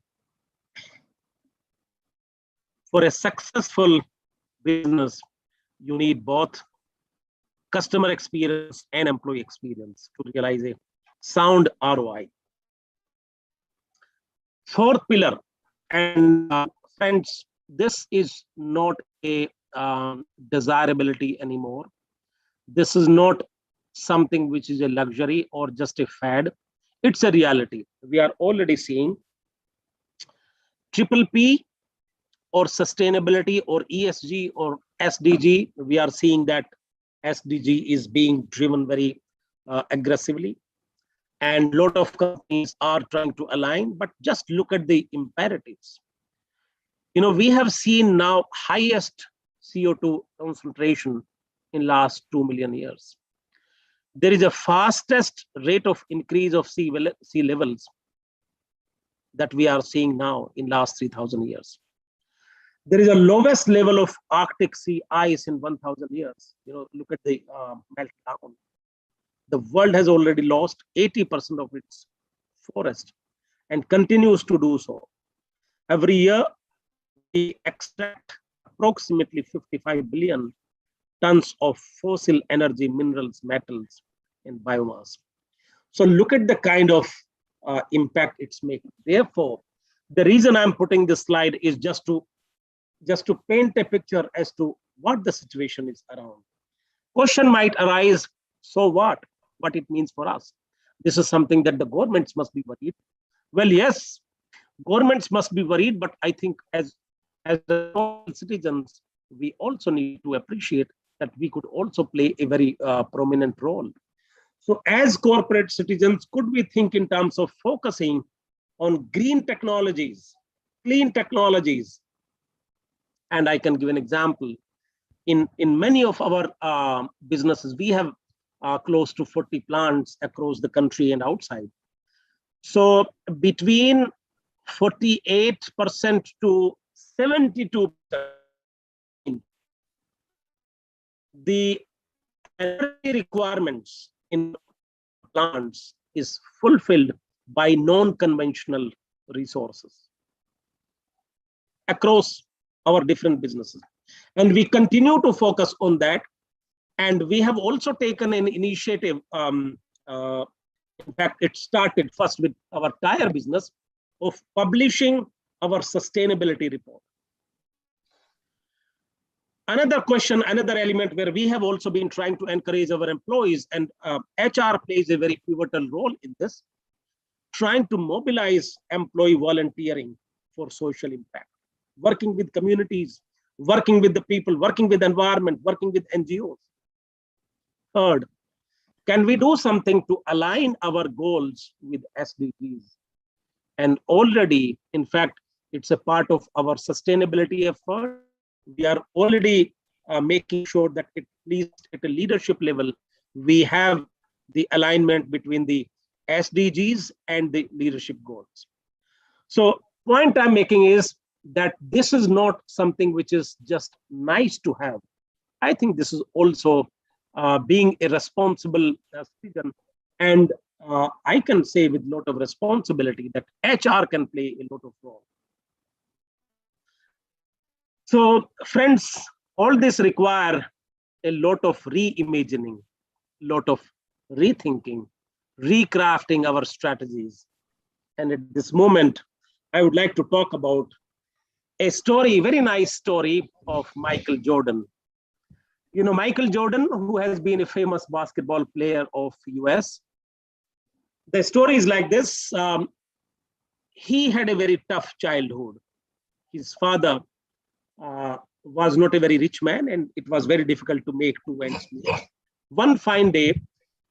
For a successful business, you need both customer experience and employee experience to realize a sound ROI. Fourth pillar, and friends, this is not a desirability anymore. This is not something which is a luxury or just a fad. It's a reality. We are already seeing triple P or sustainability or ESG or SDG. We are seeing that SDG is being driven very aggressively, and a lot of companies are trying to align, but just look at the imperatives. You know, we have seen now highest CO2 concentration in last 2 million years. There is a fastest rate of increase of sea levels that we are seeing now in last 3,000 years. There is a lowest level of Arctic sea ice in 1,000 years. You know, look at the meltdown. The world has already lost 80% of its forest and continues to do so. Every year, we extract approximately 55 billion tons of fossil energy, minerals, metals, and biomass. So look at the kind of impact it's making. Therefore, the reason I'm putting this slide is just to paint a picture as to what the situation is around. Question might arise, so what it means for us. This is something that the governments must be worried. Well, yes, governments must be worried, but I think as the citizens, we also need to appreciate that we could also play a very prominent role. So as corporate citizens, could we think in terms of focusing on green technologies, clean technologies? And I can give an example. In many of our businesses, we have close to 40 plants across the country and outside. So between 48% to 72%, the energy requirements in plants is fulfilled by non-conventional resources across our different businesses. And we continue to focus on that. And we have also taken an initiative. In fact, it started first with our tire business of publishing our sustainability report. Another question, another element where we have also been trying to encourage our employees, and HR plays a very pivotal role in this, trying to mobilize employee volunteering for social impact, working with communities, working with the people, working with environment, working with NGOs. Third, can we do something to align our goals with SDGs? And already, in fact, it's a part of our sustainability effort. We are already making sure that at least at a leadership level, we have the alignment between the SDGs and the leadership goals. So point I'm making is that this is not something which is just nice to have. I think this is also being a responsible citizen. And I can say with a lot of responsibility that HR can play a lot of role. So friends, all this require a lot of reimagining, lot of rethinking, recrafting our strategies. And at this moment, I would like to talk about a story, very nice story of Michael Jordan. You know, Michael Jordan, who has been a famous basketball player of US. The story is like this. He had a very tough childhood. His father was not a very rich man, and it was very difficult to make two ends meet. One fine day,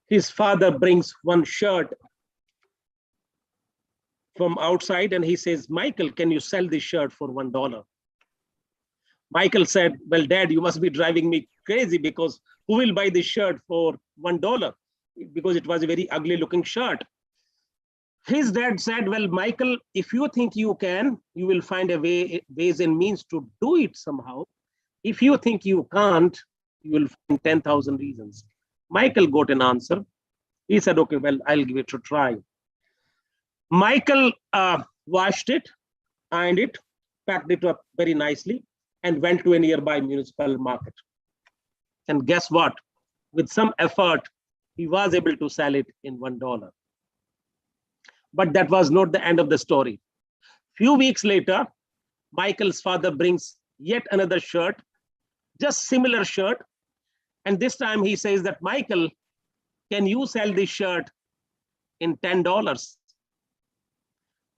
his father brings one shirt from outside and he says, Michael, can you sell this shirt for $1? Michael said, well, Dad, you must be driving me crazy, because who will buy this shirt for $1? Because it was a very ugly looking shirt. His dad said, well, Michael, if you think you can, you will find a ways and means to do it somehow. If you think you can't, you will find 10,000 reasons. Michael got an answer. He said, okay, well, I'll give it a try. Michael washed it, ironed it, packed it up very nicely, and went to a nearby municipal market. And guess what? With some effort, he was able to sell it in $1. But that was not the end of the story. Few weeks later, Michael's father brings yet another shirt, just similar shirt. And this time he says that, Michael, can you sell this shirt in $10?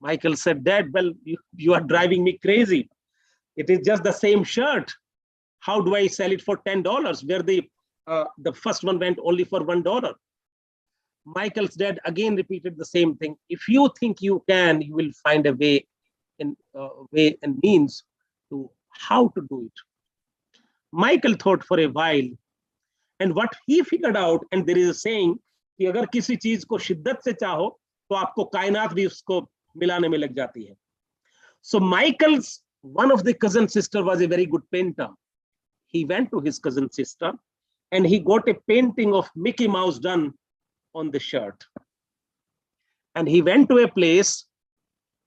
Michael said, Dad, well, you are driving me crazy. It is just the same shirt. How do I sell it for $10 where the first one went only for $1? Michael's dad again repeated the same thing. If you think you can, you will find a way and means to how to do it. Michael thought for a while, and what he figured out, and there is a saying कि अगर किसी चीज को शिद्दत से चाहो तो आपको कायनात भी उसको मिलाने में लग जाती है. So Michael's one of the cousin sister was a very good painter. He went to his cousin sister and he got a painting of Mickey Mouse done on the shirt. And he went to a place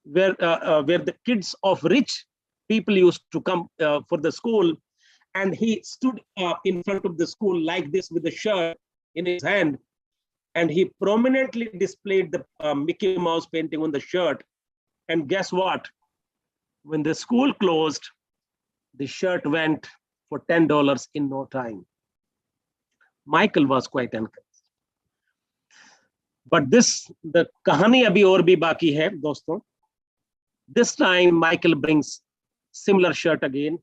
where the kids of rich people used to come for the school. And he stood in front of the school like this with the shirt in his hand. And he prominently displayed the Mickey Mouse painting on the shirt. And guess what? When the school closed, the shirt went for $10 in no time. Michael was quite encouraged. But the kahani abhi aur bhi baki hai, doston. This time, Michael brings similar shirt again.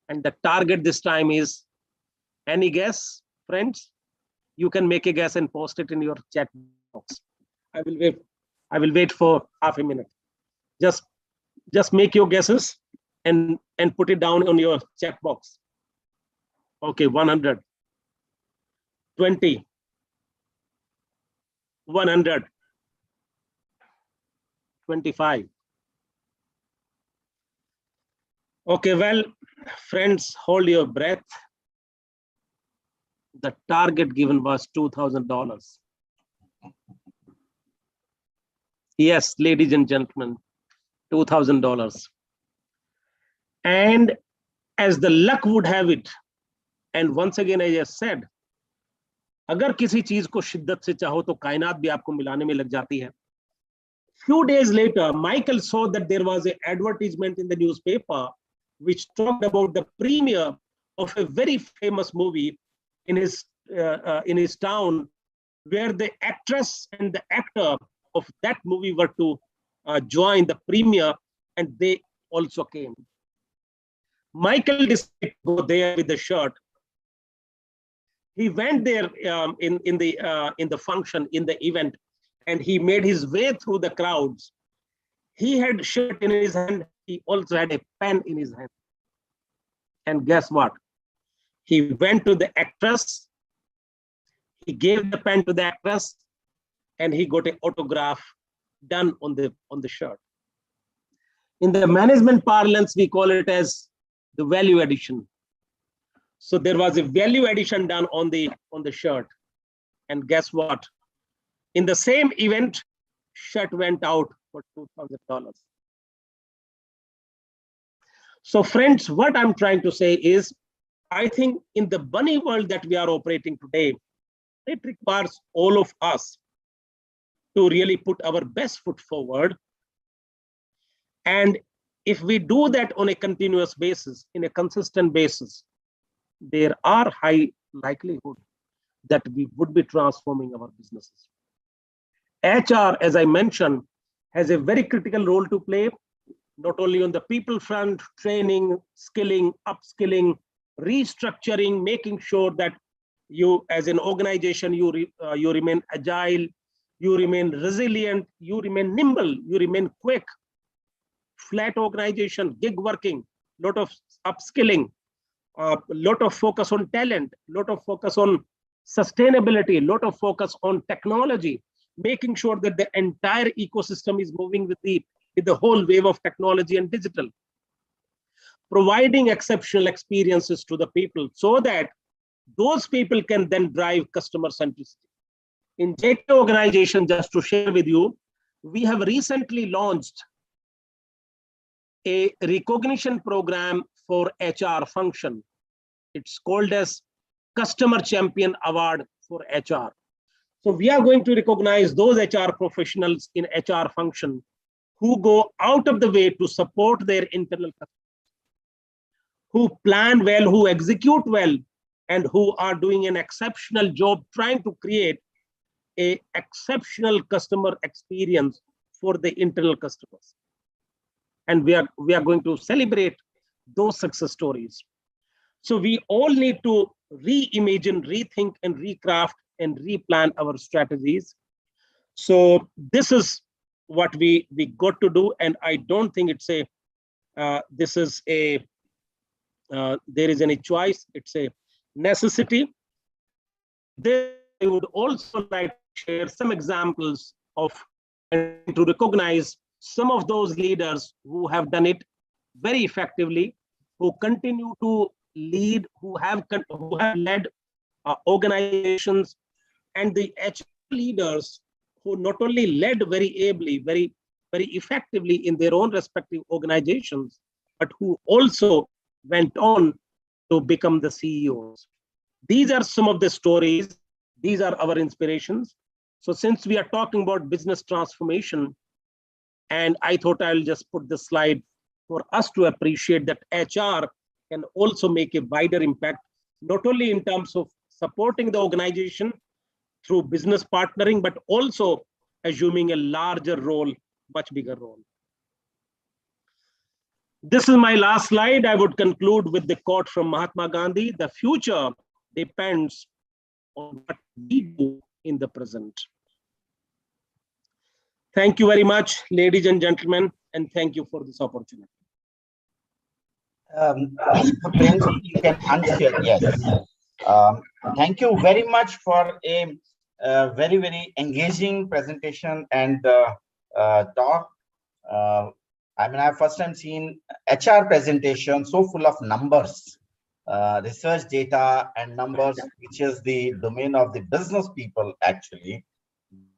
And the target this time is, any guess, friends? You can make a guess and post it in your chat box. I will wait for half a minute. Just make your guesses and put it down on your chat box. Okay, 100, 20, 100, 25. Okay, well, friends, hold your breath. The target given was $2,000. Yes, ladies and gentlemen, $2,000. And as the luck would have it, and once again, I just said, अगर किसी चीज को शिद्दत से चाहो तो कायनात भी आपको मिलाने में लग जाती है. Few days later, Michael saw that there was an advertisement in the newspaper which talked about the premiere of a very famous movie in his town, where the actress and the actor of that movie were to join the premiere, and they also came. Michael decided to go there with the shirt. He went there in the function, in the event, and he made his way through the crowds. He had shirt in his hand. He also had a pen in his hand. And guess what? He went to the actress. He gave the pen to the actress, and he got an autograph done on the shirt. In the management parlance, we call it as the value addition. So there was a value addition done on the shirt. And guess what? In the same event, shirt went out for $2,000. So friends, what I'm trying to say is, I think in the bunny world that we are operating today, it requires all of us to really put our best foot forward. And if we do that on a continuous basis, in a consistent basis, there are high likelihood that we would be transforming our businesses. HR, as I mentioned, has a very critical role to play, not only on the people front, training, skilling, upskilling, restructuring, making sure that you as an organization, you remain agile, you remain resilient, you remain nimble, you remain quick. Flat organization, gig working, lot of upskilling, lot of focus on talent, lot of focus on sustainability, lot of focus on technology, making sure that the entire ecosystem is moving with the whole wave of technology and digital. Providing exceptional experiences to the people so that those people can then drive customer centricity. In JK organization, just to share with you, we have recently launched a recognition program for HR function. It's called as Customer Champion Award for HR. So we are going to recognize those HR professionals in HR function who go out of the way to support their internal customers, who plan well, who execute well, and who are doing an exceptional job trying to create an exceptional customer experience for the internal customers. And we are going to celebrate those success stories. So we all need to reimagine, rethink, and recraft and replan our strategies. So this is what we got to do, and I don't think it's a there is any choice. It's a necessity. With this, I would also like to share some examples of and to recognize some of those leaders who have done it very effectively, who continue to lead, who have led organizations, and the HR leaders who not only led very ably, very effectively in their own respective organizations, but who also went on to become the CEOs. These are some of the stories. These are our inspirations. So since we are talking about business transformation, and I thought I'll just put this slide for us to appreciate that HR can also make a wider impact, not only in terms of supporting the organization through business partnering, but also assuming a larger role, much bigger role. This is my last slide. I would conclude with the quote from Mahatma Gandhi: "The future depends on what we do in the present." Thank you very much, ladies and gentlemen, and thank you for this opportunity. Prem, you can unshare. Yes. Thank you very much for a very engaging presentation and talk. I mean, I've first time seen HR presentation so full of numbers, research data and numbers, which is the domain of the business people actually.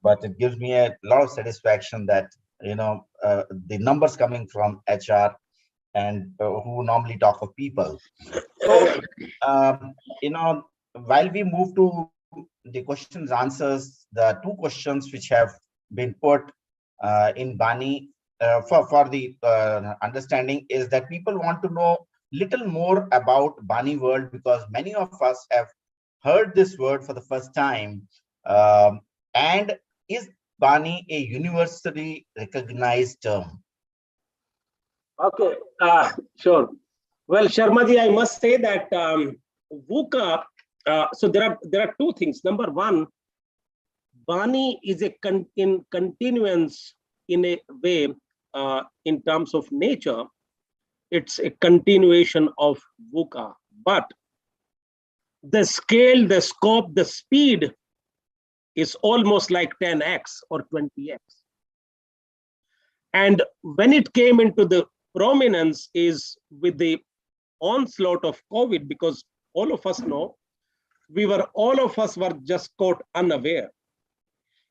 But it gives me a lot of satisfaction that, you know, the numbers coming from HR and who normally talk of people. So, you know, while we move to the questions answers, the two questions which have been put in Bani for the understanding is that people want to know little more about Bani world, because many of us have heard this word for the first time. And is Bani a universally recognized term? Okay, sure. Well, Sharmaji, I must say that VUCA. So there are two things. Number one, Bani is in continuance in a way in terms of nature. It's a continuation of VUCA, but the scale, the scope, the speed is almost like 10x or 20x. And when it came into the prominence is with the onslaught of COVID, because all of us know, all of us were just caught unaware.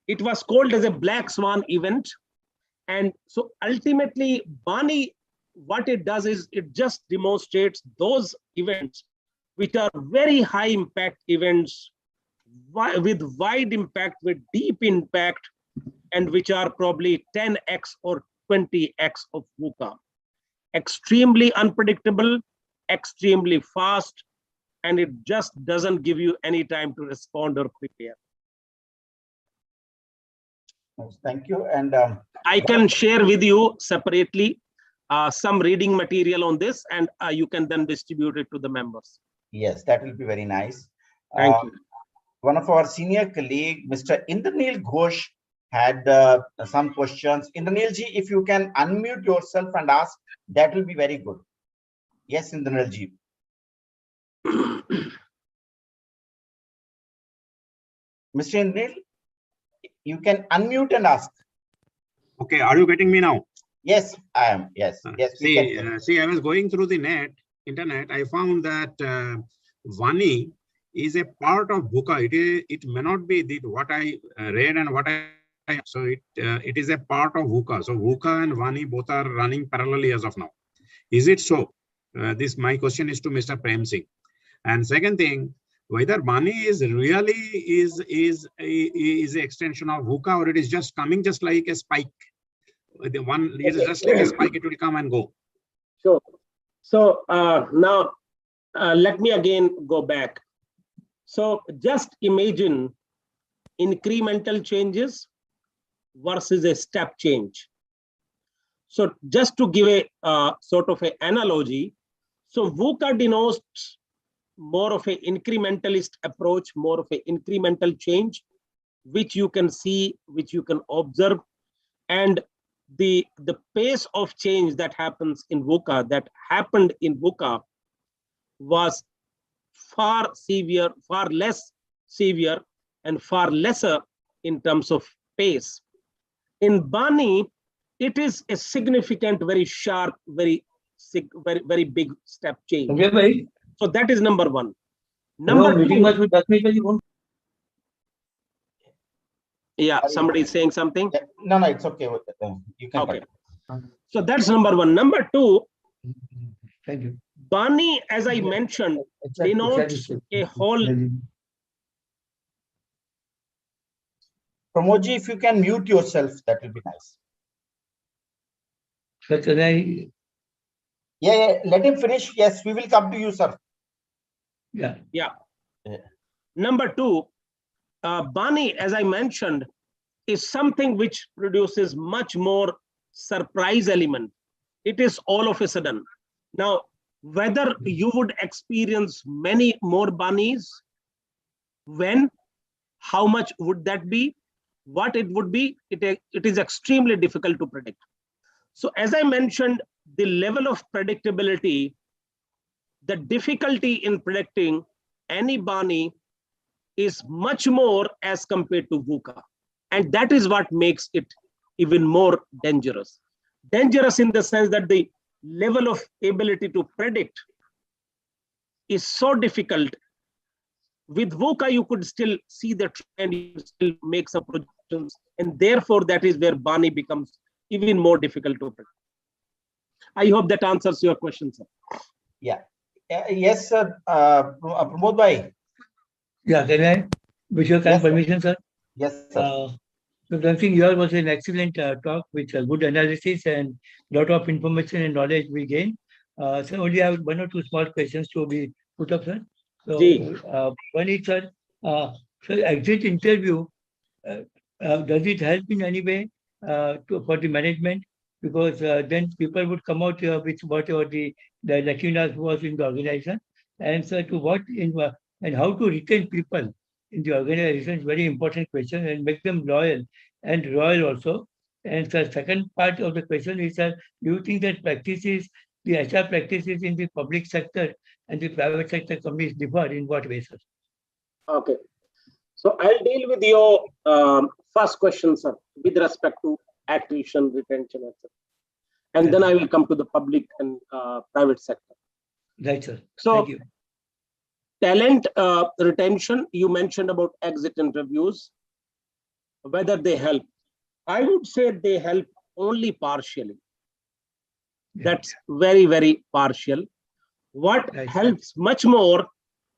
It was called as a black swan event. And so ultimately, Bani, what it does is it just demonstrates those events which are very high impact events with wide impact, with deep impact, and which are probably 10x or 20x of VUCA. Extremely unpredictable, extremely fast, and it just doesn't give you any time to respond or prepare. Thank you. And I can share with you separately some reading material on this, and you can then distribute it to the members. yes, that will be very nice. Thank you. One of our senior colleague, Mr. Indranil Ghosh, had some questions. Indranil ji, if you can unmute yourself and ask, that will be very good. Yes, Indranil ji. Mr. Indranil, you can unmute and ask. Okay, are you getting me now? Yes, I am. Yes, yes. See, I was going through the internet. I found that Vani is a part of VUCA. It may not be what I read and what I. So it is a part of VUCA. So VUCA and Vani both are running parallelly as of now. Is it so? My question is to Mr. Prem Singh. And second thing, whether Vani is really is an extension of VUCA, or it is just coming just like a spike. The one it is just like a spike, it will come and go. Sure. So now let me again go back. So just imagine incremental changes versus a step change. So just to give a sort of an analogy, so VUCA denotes more of an incrementalist approach, more of an incremental change, which you can see, which you can observe, and the pace of change that happens in VUCA, that happened in VUCA, was far severe, far less severe, and far lesser in terms of pace. In Bani, it is a significant, very sharp, very big step change. Okay, bhai. So that is number one. Number two, yeah, somebody is saying something. No, it's okay. You can. Okay. So that's number one. Number two, Thank you. Bani, as I mentioned, denotes a whole. Pramodji, if you can mute yourself, that will be nice. Sir, can I? Yeah, let him finish. Yes, we will come to you, sir. Yeah. Number two, Bani, as I mentioned, is something which produces much more surprise element. It is all of a sudden. Now, whether you would experience many more Banis, when, how much would that be, what it would be, it is extremely difficult to predict. So as I mentioned, the level of predictability, the difficulty in predicting any Bani is much more as compared to VUCA. And that is what makes it even more dangerous. Dangerous in the sense that the level of ability to predict is so difficult. With VUCA, you could still see the trend, you still make some projections, and therefore that is where Bani becomes even more difficult to predict. I hope that answers your question, sir. Yeah. Yes, sir. Pramod bhai. Yeah, can I? With your kind permission, sir? Yes, sir. So, Prem Singh, yours was an excellent talk with good analysis and lot of information and knowledge we gained. So, only have one or two small questions to be put up, sir. So, one is, sir, so exit interview, does it help in any way for the management? Because then people would come out with whatever the lacunas was in the organization, and so to what and how to retain people in the organization is very important question, and make them loyal and royal also. And the second part of the question is that do you think that practices, the HR practices in the public sector and the private sector companies differ in what ways, sir? Okay. So I'll deal with your first question, sir, with respect to attrition, retention, etc. And then I will come to the public and private sector. Right, sir. So, thank you. Talent retention, you mentioned about exit interviews, whether they help. I would say they help only partially. That's very, very partial. What helps much more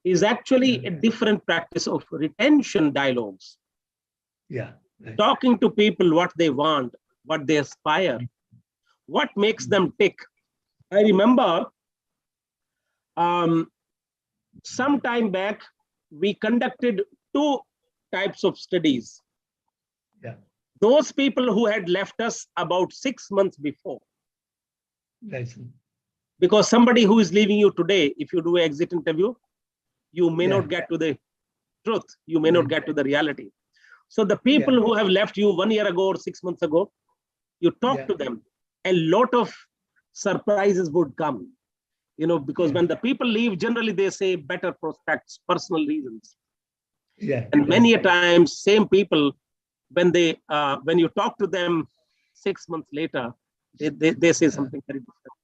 is actually a different practice of retention dialogues. Yeah. Right. Talking to people what they want, what they aspire, what makes them tick. I remember some time back, we conducted 2 types of studies. Yeah. Those people who had left us about 6 months before. Right. Because somebody who is leaving you today, if you do an exit interview, you may Yeah. not get to the truth. You may not get to the reality. So the Yeah. people who have left you 1 year ago or 6 months ago, you talk Yeah. to them, a lot of surprises would come. Because Yeah. when the people leave, generally they say better prospects, personal reasons. Yeah. And many a times, same people, when you talk to them 6 months later, they say something very different,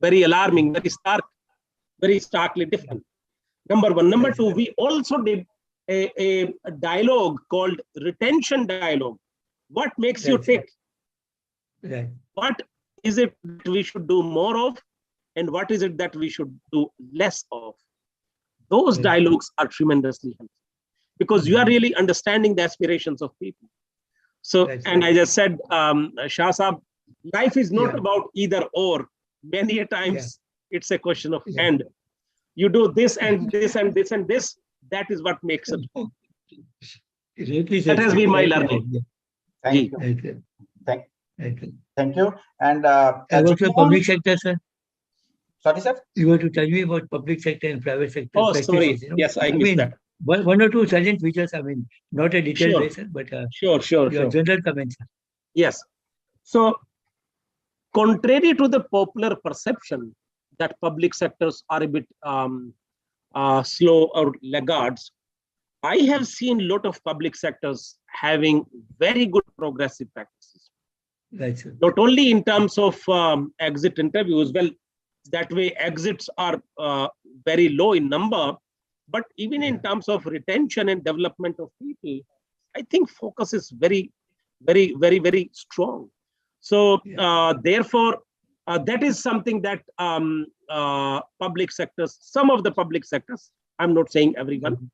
very alarming, very starkly different. Number one. Number two, we also did a dialogue called retention dialogue. What makes you tick? Right. What is it that we should do more of? And what is it that we should do less of? Those dialogues are tremendously helpful because you are really understanding the aspirations of people. So, and I just said, Shah Saab, life is not about either or. Many a times it's a question of and. You do this and this and this and this. That is what makes it. That has been my learning. Thank you. Thank you. And about the public sector, sir. Sorry, sir. You were to tell me about public sector and private sector. Oh, sorry. Yes, I missed that. One or two salient features. I mean, not a detailed basis, but sure. Your general comments. Yes. So, contrary to the popular perception that public sectors are a bit slow or laggards, I have seen a lot of public sectors having very good progressive practices. Right, sir. Not only in terms of exit interviews, well, that way exits are very low in number, but even in terms of retention and development of people, I think focus is very, very strong. So therefore, that is something that public sectors, some of the public sectors, I'm not saying everyone.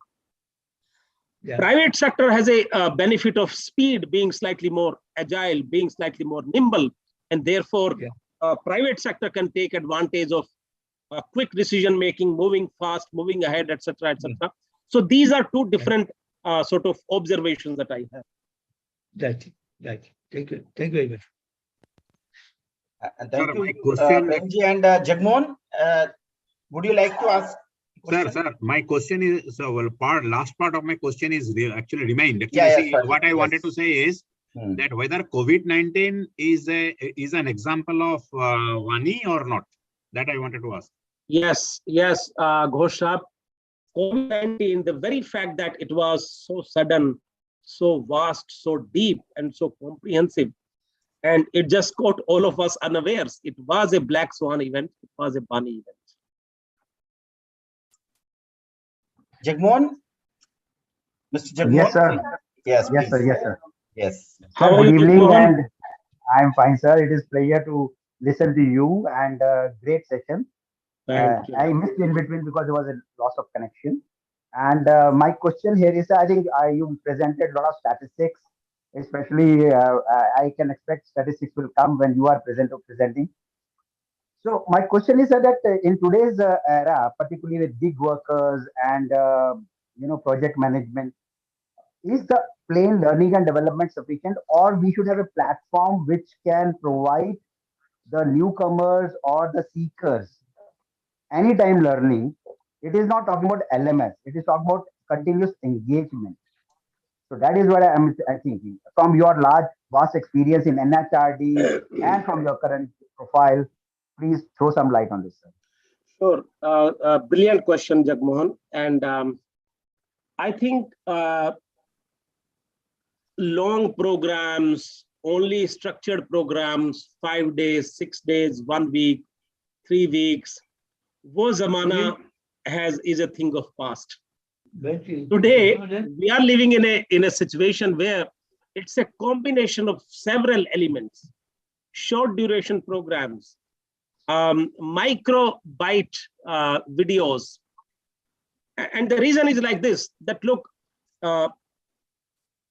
Private sector has a benefit of speed, being slightly more agile, being slightly more nimble, and therefore private sector can take advantage of quick decision making, moving fast, moving ahead, etc., etc. So these are two different sort of observations that I have. Right. Thank you very much. Thank you, Premji and Jagmohan. Would you like to ask? Sir, my question is, last part of my question is actually remained. What I wanted to say is that whether COVID-19 is an example of Vani or not. That I wanted to ask. Yes, Ghosh. COVID-19, the very fact that it was so sudden, so vast, so deep, and so comprehensive, and it just caught all of us unawares. It was a black swan event. It was a bunny event. Jagmohan? Mr. Jagmohan? Yes, sir. Yes, sir. Yes. Sir, good evening, and I'm fine, sir. It is pleasure to listen to you and great session. I missed in between because there was a loss of connection. And my question here is, I think you presented a lot of statistics, especially I can expect statistics will come when you are presenting. So my question is that in today's era, particularly with gig workers and project management, is the plain learning and development sufficient, or we should have a platform which can provide the newcomers or the seekers anytime learning? It is not talking about LMS. It is talking about continuous engagement. So that is what I'm thinking. From your vast experience in NHRD and from your current profile, please throw some light on this, sir. Sure. Brilliant question, Jagmohan. And I think long programs, only structured programs, 5 days, 6 days, 1 week, 3 weeks, wo zamana is a thing of past. Today, we are living in a situation where it's a combination of several elements: short duration programs, micro bite videos, And the reason is like this, that look,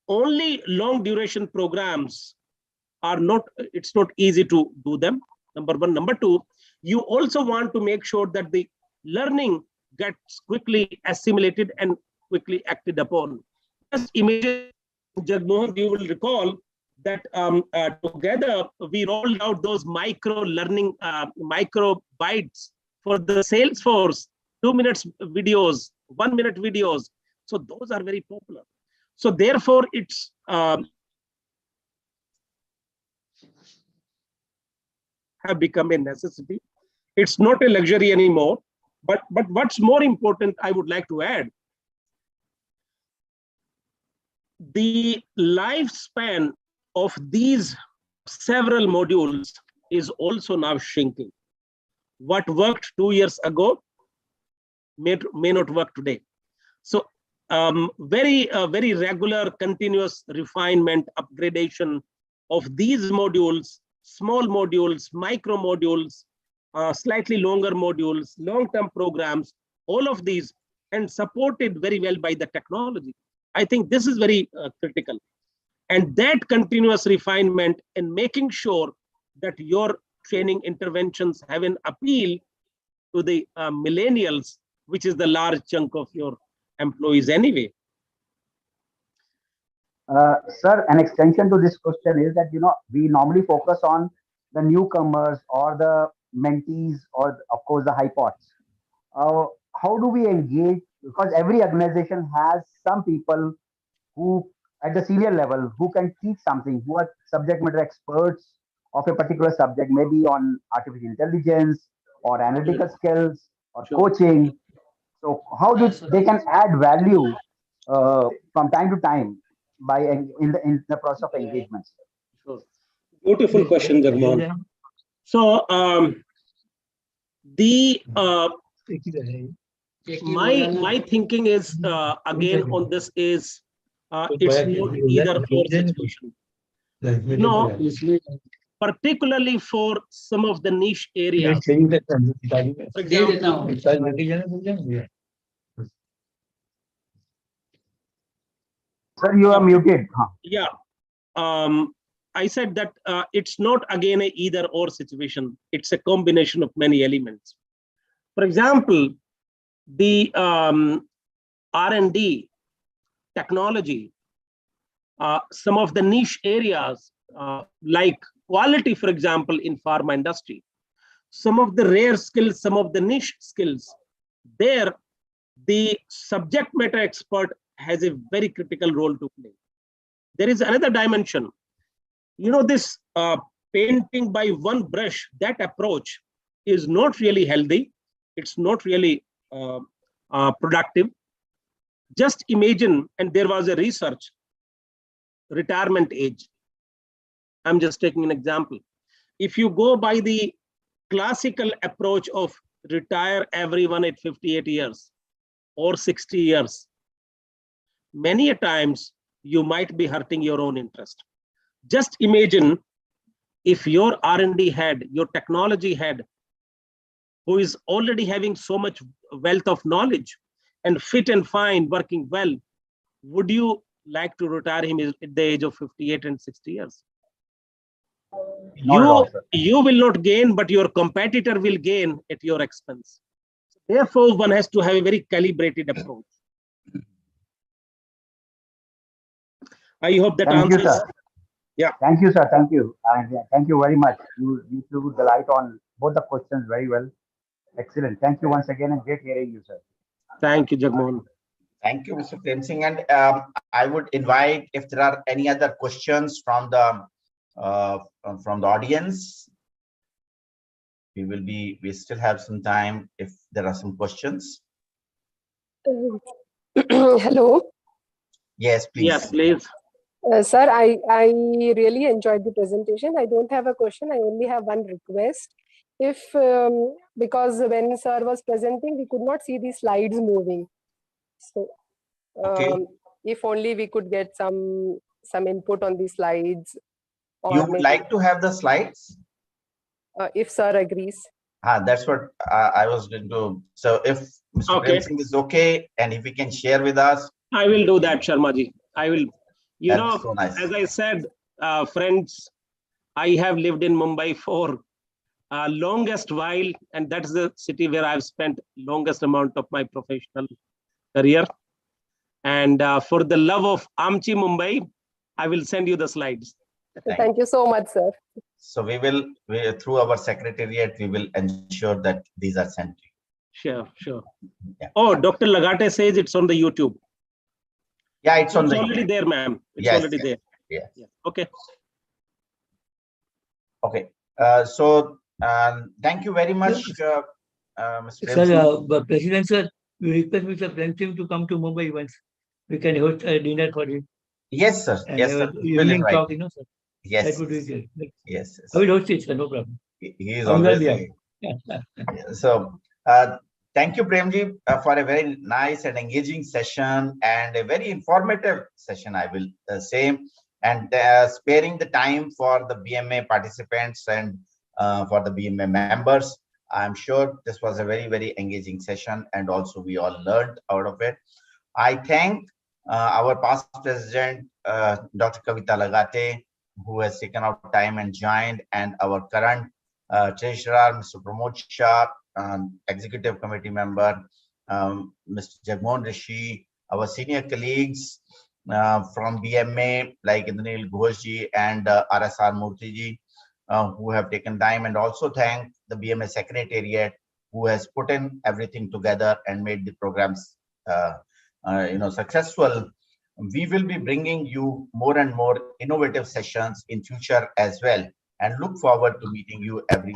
only long duration programs are not, it's not easy to do them. Number one. Number two, you also want to make sure that the learning gets quickly assimilated and quickly acted upon. Just imagine, Jagmohan, you will recall that together we rolled out those micro learning, micro bytes for the Salesforce, 2 minutes videos, 1 minute videos. So those are very popular. So therefore, it's have become a necessity. It's not a luxury anymore. But what's more important, I would like to add, the lifespan of these several modules is also now shrinking. What worked 2 years ago may not work today. So very regular, continuous refinement, upgradation of these modules, small modules, micro modules, slightly longer modules, long-term programs, all of these, and supported very well by the technology. I think this is very critical. And that continuous refinement and making sure that your training interventions have an appeal to the millennials, which is the large chunk of your employees anyway. Sir, an extension to this question is that, we normally focus on the newcomers or the mentees or, of course, the hypots. How do we engage? Because every organization has some people who, at the senior level, who can teach something, who are subject matter experts of a particular subject, maybe on artificial intelligence or analytical skills or coaching. So how do they can add value from time to time by in the process of engagements? Sure. Beautiful question, Jagmohan. So my thinking is again on this is it's not either or situation. No, particularly for some of the niche areas. For example, Sir, you are muted. Yeah. I said that it's not again a either or situation. It's a combination of many elements. For example, the R&D technology, some of the niche areas like quality, for example, in pharma industry, some of the rare skills, some of the niche skills, there the subject matter expert has a very critical role to play. There is another dimension. This painting by one brush, that approach is not really healthy. It's not really productive. Just imagine, and there was a research, retirement age. I'm just taking an example. If you go by the classical approach of retire everyone at 58 years or 60 years, many a times you might be hurting your own interest. Just imagine if your R&D head, your technology head, who is already having so much wealth of knowledge and fit and fine, working well, would you like to retire him at the age of 58 and 60 years? You will not gain, but your competitor will gain at your expense. Therefore, one has to have a very calibrated approach. I hope that answers. You, sir. Yeah. Thank you, sir. Thank you. And thank you very much. You threw the light on both the questions very well. Excellent. Thank you once again, and great hearing you, sir. Thank you, Jagmohan. Thank you, Mr. Prem Singh. And I would invite if there are any other questions from the audience. We still have some time if there are some questions. Hello. Yes, please. Yes, please. Sir, I really enjoyed the presentation. I don't have a question. I only have one request. If because when sir was presenting, we could not see the slides moving. So if only we could get some input on the slides. You would like to have the slides? If sir agrees. That's what I was going to. So if Mr. Prem Singh is okay, and if he can share with us. I will do that, Sharmaji. I will. You know, so nice. As I said, friends, I have lived in Mumbai for longest while, and that's the city where I've spent longest amount of my professional career. And for the love of Amchi Mumbai, I will send you the slides. Thank you so much, sir. So through our secretariat, we will ensure that these are sent to you. Sure. Yeah. Oh, Dr. Lagate says it's on the YouTube. Yeah, it's already there, ma'am. It's already there. Yeah. Okay. Okay. So thank you very much, Mr. Prem Sir, President, sir, we request Mr. Prem Singh to come to Mumbai once. We can host a dinner for him. Yes, sir. And yes, sir. Evening talk, sir. Yes. That would be great. Yes. I will host it, sir. No problem. He is always. So, thank you, Premji, for a very nice and engaging session and a very informative session, I will say, and sparing the time for the BMA participants and for the BMA members. I'm sure this was a very, very engaging session, and also we all learned out of it. I thank our past president, Dr. Kavita Lagate, who has taken out time and joined, and our current treasurer, Mr. Pramod Shah, executive committee member, Mr. Jagmohan Rishi, our senior colleagues from BMA like Indranil Ghoshji and RSR Murthy who have taken time, and also thank the BMA secretariat who has put in everything together and made the programs successful. We will be bringing you more and more innovative sessions in future as well, and look forward to meeting you every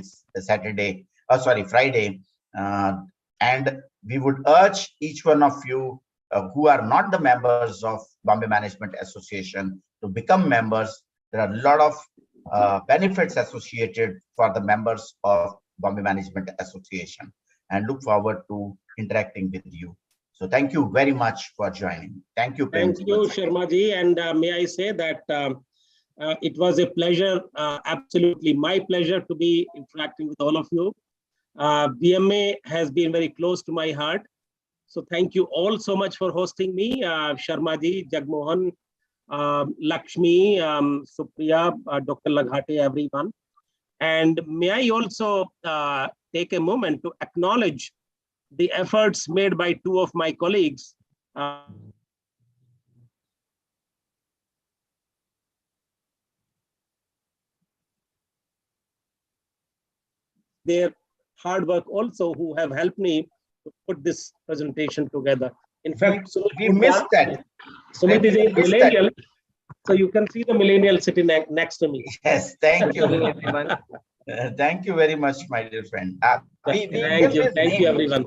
Friday. And we would urge each one of you who are not the members of Bombay Management Association to become members. There are a lot of benefits associated for the members of Bombay Management Association, and look forward to interacting with you. So thank you very much for joining. Thank you. Thank you, Sharmaji. And may I say that it was a pleasure, absolutely my pleasure to be interacting with all of you. BMA has been very close to my heart. So thank you all so much for hosting me, Sharmaji, Jagmohan, Lakshmi, Supriya, Dr. Laghate, everyone. And may I also take a moment to acknowledge the efforts made by two of my colleagues. Their hard work also, who have helped me to put this presentation together. In fact, we missed that. Sumit is a millennial, so you can see the millennial sitting next to me. Yes, thank you. Thank you very much, my dear friend. Thank you, everyone.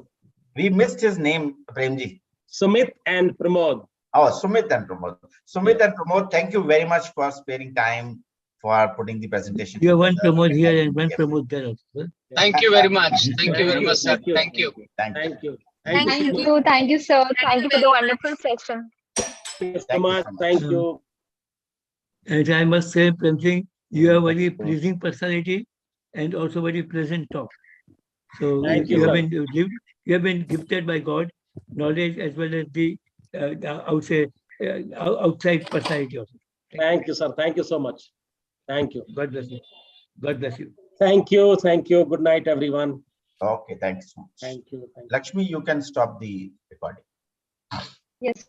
We missed his name, Premji. Sumit and Pramod. Oh, Sumit and Pramod. Sumit and Pramod, thank you very much for sparing time for putting the presentation. You have one Pramod here and one Pramod there also. Thank you very much. Thank you very much, sir. Thank you. Thank you, sir. Thank you for the wonderful session. Thank you. And I must say, Prem Singh, you have very pleasing personality and also very pleasant talk. So you have been gifted by God knowledge as well as the outside personality also. Thank you, sir. Thank you so much. Thank you. God bless you. God bless you. Thank you. Thank you. Good night, everyone. Okay, thanks so much. Thank you. Lakshmi, you can stop the recording. Yes.